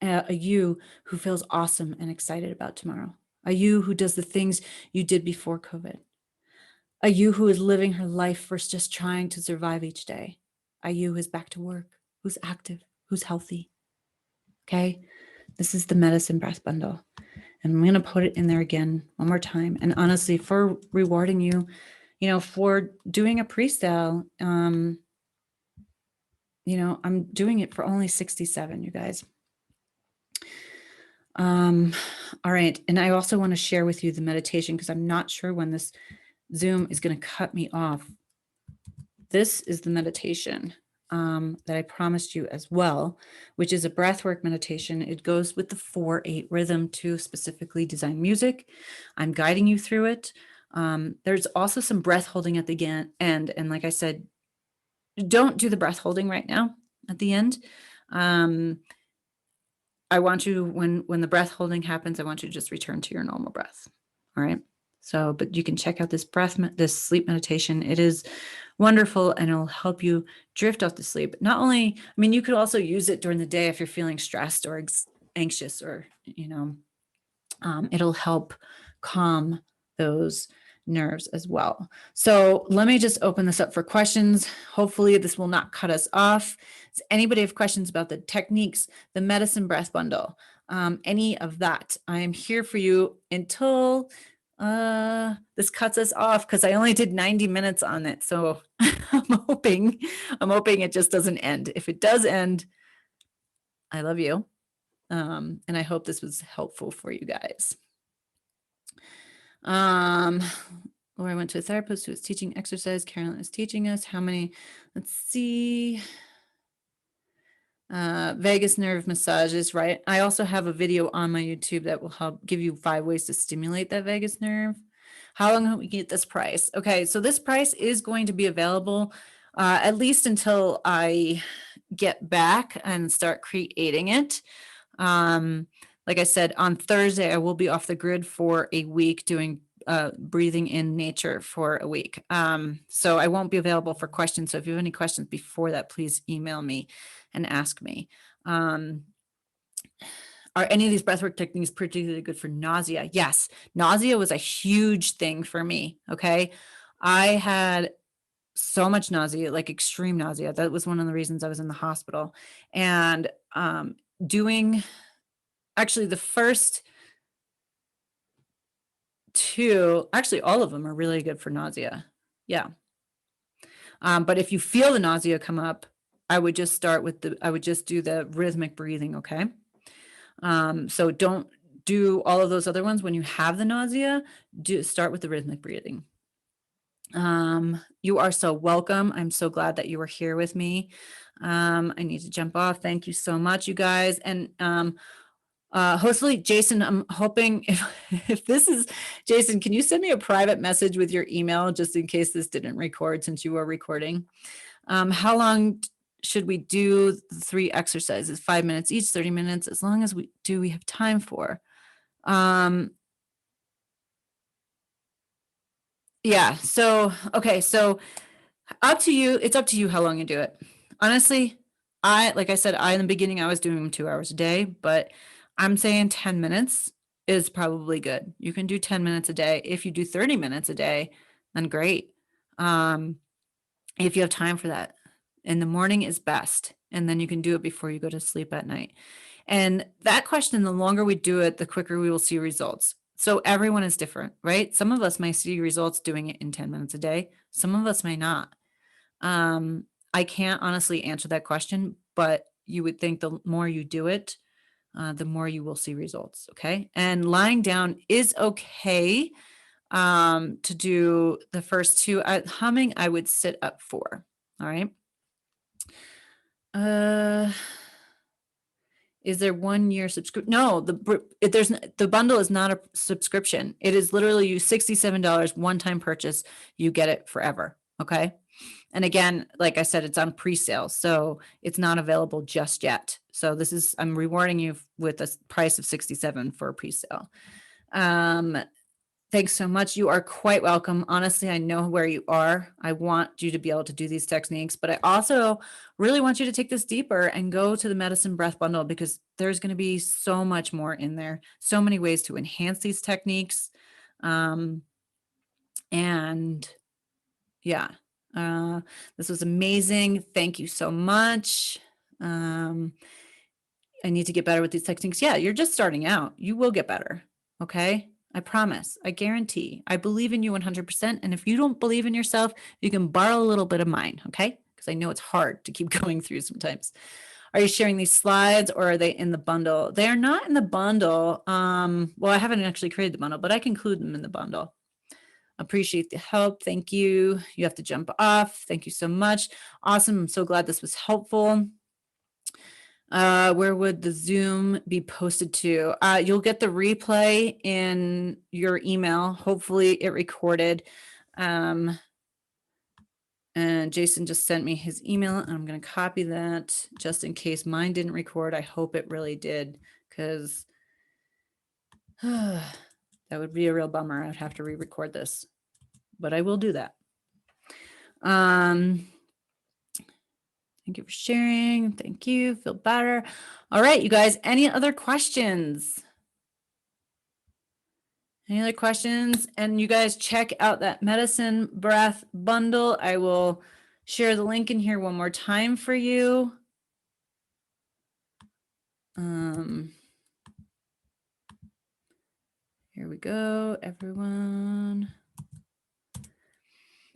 a you who feels awesome and excited about tomorrow. A you who does the things you did before COVID. A you who is living her life versus just trying to survive each day. A you who's back to work, who's active, who's healthy. Okay? This is the medicine breath bundle. And I'm going to put it in there again one more time. And honestly, for rewarding you, you know, for doing a pre-sale, you know, I'm doing it for only 67, you guys. All right. And I also want to share with you the meditation because I'm not sure when this Zoom is going to cut me off. This is the meditation that I promised you as well, which is a breathwork meditation. It goes with the 4/8 rhythm to specifically design music. I'm guiding you through it. There's also some breath holding at the end. And like I said, don't do the breath holding right now at the end. I want you, when the breath holding happens, I want you to just return to your normal breath. All right. So, but you can check out this this sleep meditation. It is wonderful and it'll help you drift off to sleep. Not only, I mean, you could also use it during the day if you're feeling stressed or anxious or, you know, it'll help calm those nerves as well. So let me just open this up for questions. Hopefully this will not cut us off. Does anybody have questions about the techniques, the medicine breath bundle, any of that? I am here for you until this cuts us off because I only did 90 minutes on it. So I'm hoping it just doesn't end. If it does end, I love you. And I hope this was helpful for you guys. Or I went to a therapist who was teaching exercise. Carolyn is teaching us how many, let's see. Vagus nerve massages, right? I also have a video on my YouTube that will help give you 5 ways to stimulate that vagus nerve. How long will we get this price? Okay, so this price is going to be available at least until I get back and start creating it. Like I said, on Thursday, I will be off the grid for a week doing breathing in nature for a week. So I won't be available for questions. So if you have any questions before that, please email me and ask me. Are any of these breathwork techniques particularly good for nausea? Yes. Nausea was a huge thing for me. Okay. I had so much nausea, like extreme nausea. That was one of the reasons I was in the hospital. And doing actually the first two, actually all of them are really good for nausea. Yeah. But if you feel the nausea come up, I would just do the rhythmic breathing. Okay. So don't do all of those other ones when you have the nausea. Start with the rhythmic breathing. You are so welcome. I'm so glad that you were here with me. I need to jump off. Thank you so much, you guys. And hopefully, Jason, I'm hoping if this is Jason, can you send me a private message with your email just in case this didn't record since you were recording? How long should we do the 3 exercises? 5 minutes each, 30 minutes, as long as we have time for. Yeah. So, okay. So up to you. It's up to you how long you do it. Honestly, like I said, in the beginning, I was doing them 2 hours a day, but I'm saying 10 minutes is probably good. You can do 10 minutes a day. If you do 30 minutes a day, then great. If you have time for that, in the morning is best. And then you can do it before you go to sleep at night. And that question, the longer we do it, the quicker we will see results. So everyone is different, right? Some of us might see results doing it in 10 minutes a day. Some of us may not. I can't honestly answer that question, but you would think the more you do it, the more you will see results. Okay. And lying down is okay to do the first 2. Humming, I would sit up for. All right. Is there 1 year subscription? No, the bundle is not a subscription. It is literally you $67 one-time purchase. You get it forever. Okay. And again, like I said, it's on pre-sale, so it's not available just yet. So I'm rewarding you with a price of $67 for a pre-sale. Thanks so much. You are quite welcome. Honestly, I know where you are. I want you to be able to do these techniques, but I also really want you to take this deeper and go to the medicine breath bundle, because there's going to be so much more in there, so many ways to enhance these techniques. And yeah, this was amazing. Thank you so much. I need to get better with these techniques. Yeah, you're just starting out. You will get better. Okay. I promise. I guarantee. I believe in you 100%. And if you don't believe in yourself, you can borrow a little bit of mine. Okay. Because I know it's hard to keep going through sometimes. Are you sharing these slides, or are they in the bundle? They are not in the bundle. Well, I haven't actually created the bundle, but I can include them in the bundle. Appreciate the help. Thank you. You have to jump off. Thank you so much. Awesome. I'm so glad this was helpful. Where would the Zoom be posted to? You'll get the replay in your email. Hopefully it recorded. And Jason just sent me his email. I'm going to copy that just in case mine didn't record. I hope it really did, because that would be a real bummer. I'd have to re-record this, but I will do that. Thank you for sharing. Thank you. Feel better. All right, you guys, any other questions? Any other questions? And you guys check out that medicine breath bundle. I will share the link in here one more time for you. Here we go, everyone.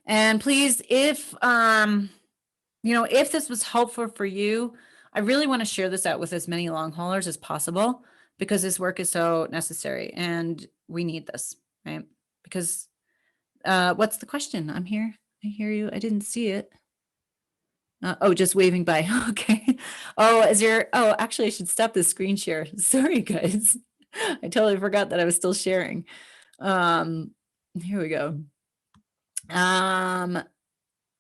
And please, if if this was helpful for you, I really want to share this out with as many long haulers as possible, because this work is so necessary and we need this, right? Because what's the question? I'm here. I hear you. I didn't see it. Just waving by. Okay. Actually, I should stop this screen share. Sorry, guys. I totally forgot that I was still sharing. Here we go.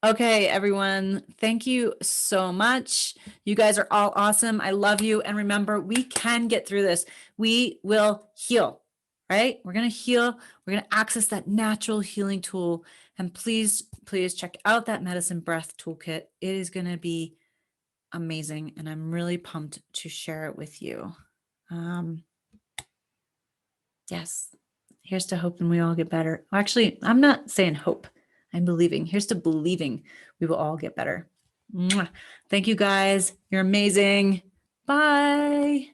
Okay, everyone. Thank you so much. You guys are all awesome. I love you. And remember, we can get through this. We will heal, right? We're going to heal. We're going to access that natural healing tool. And please, please check out that medicine breath toolkit. It is going to be amazing. And I'm really pumped to share it with you. Yes. Here's to hoping we all get better. Actually, I'm not saying hope. I'm believing. Here's to believing we will all get better. Mwah. Thank you guys. You're amazing. Bye.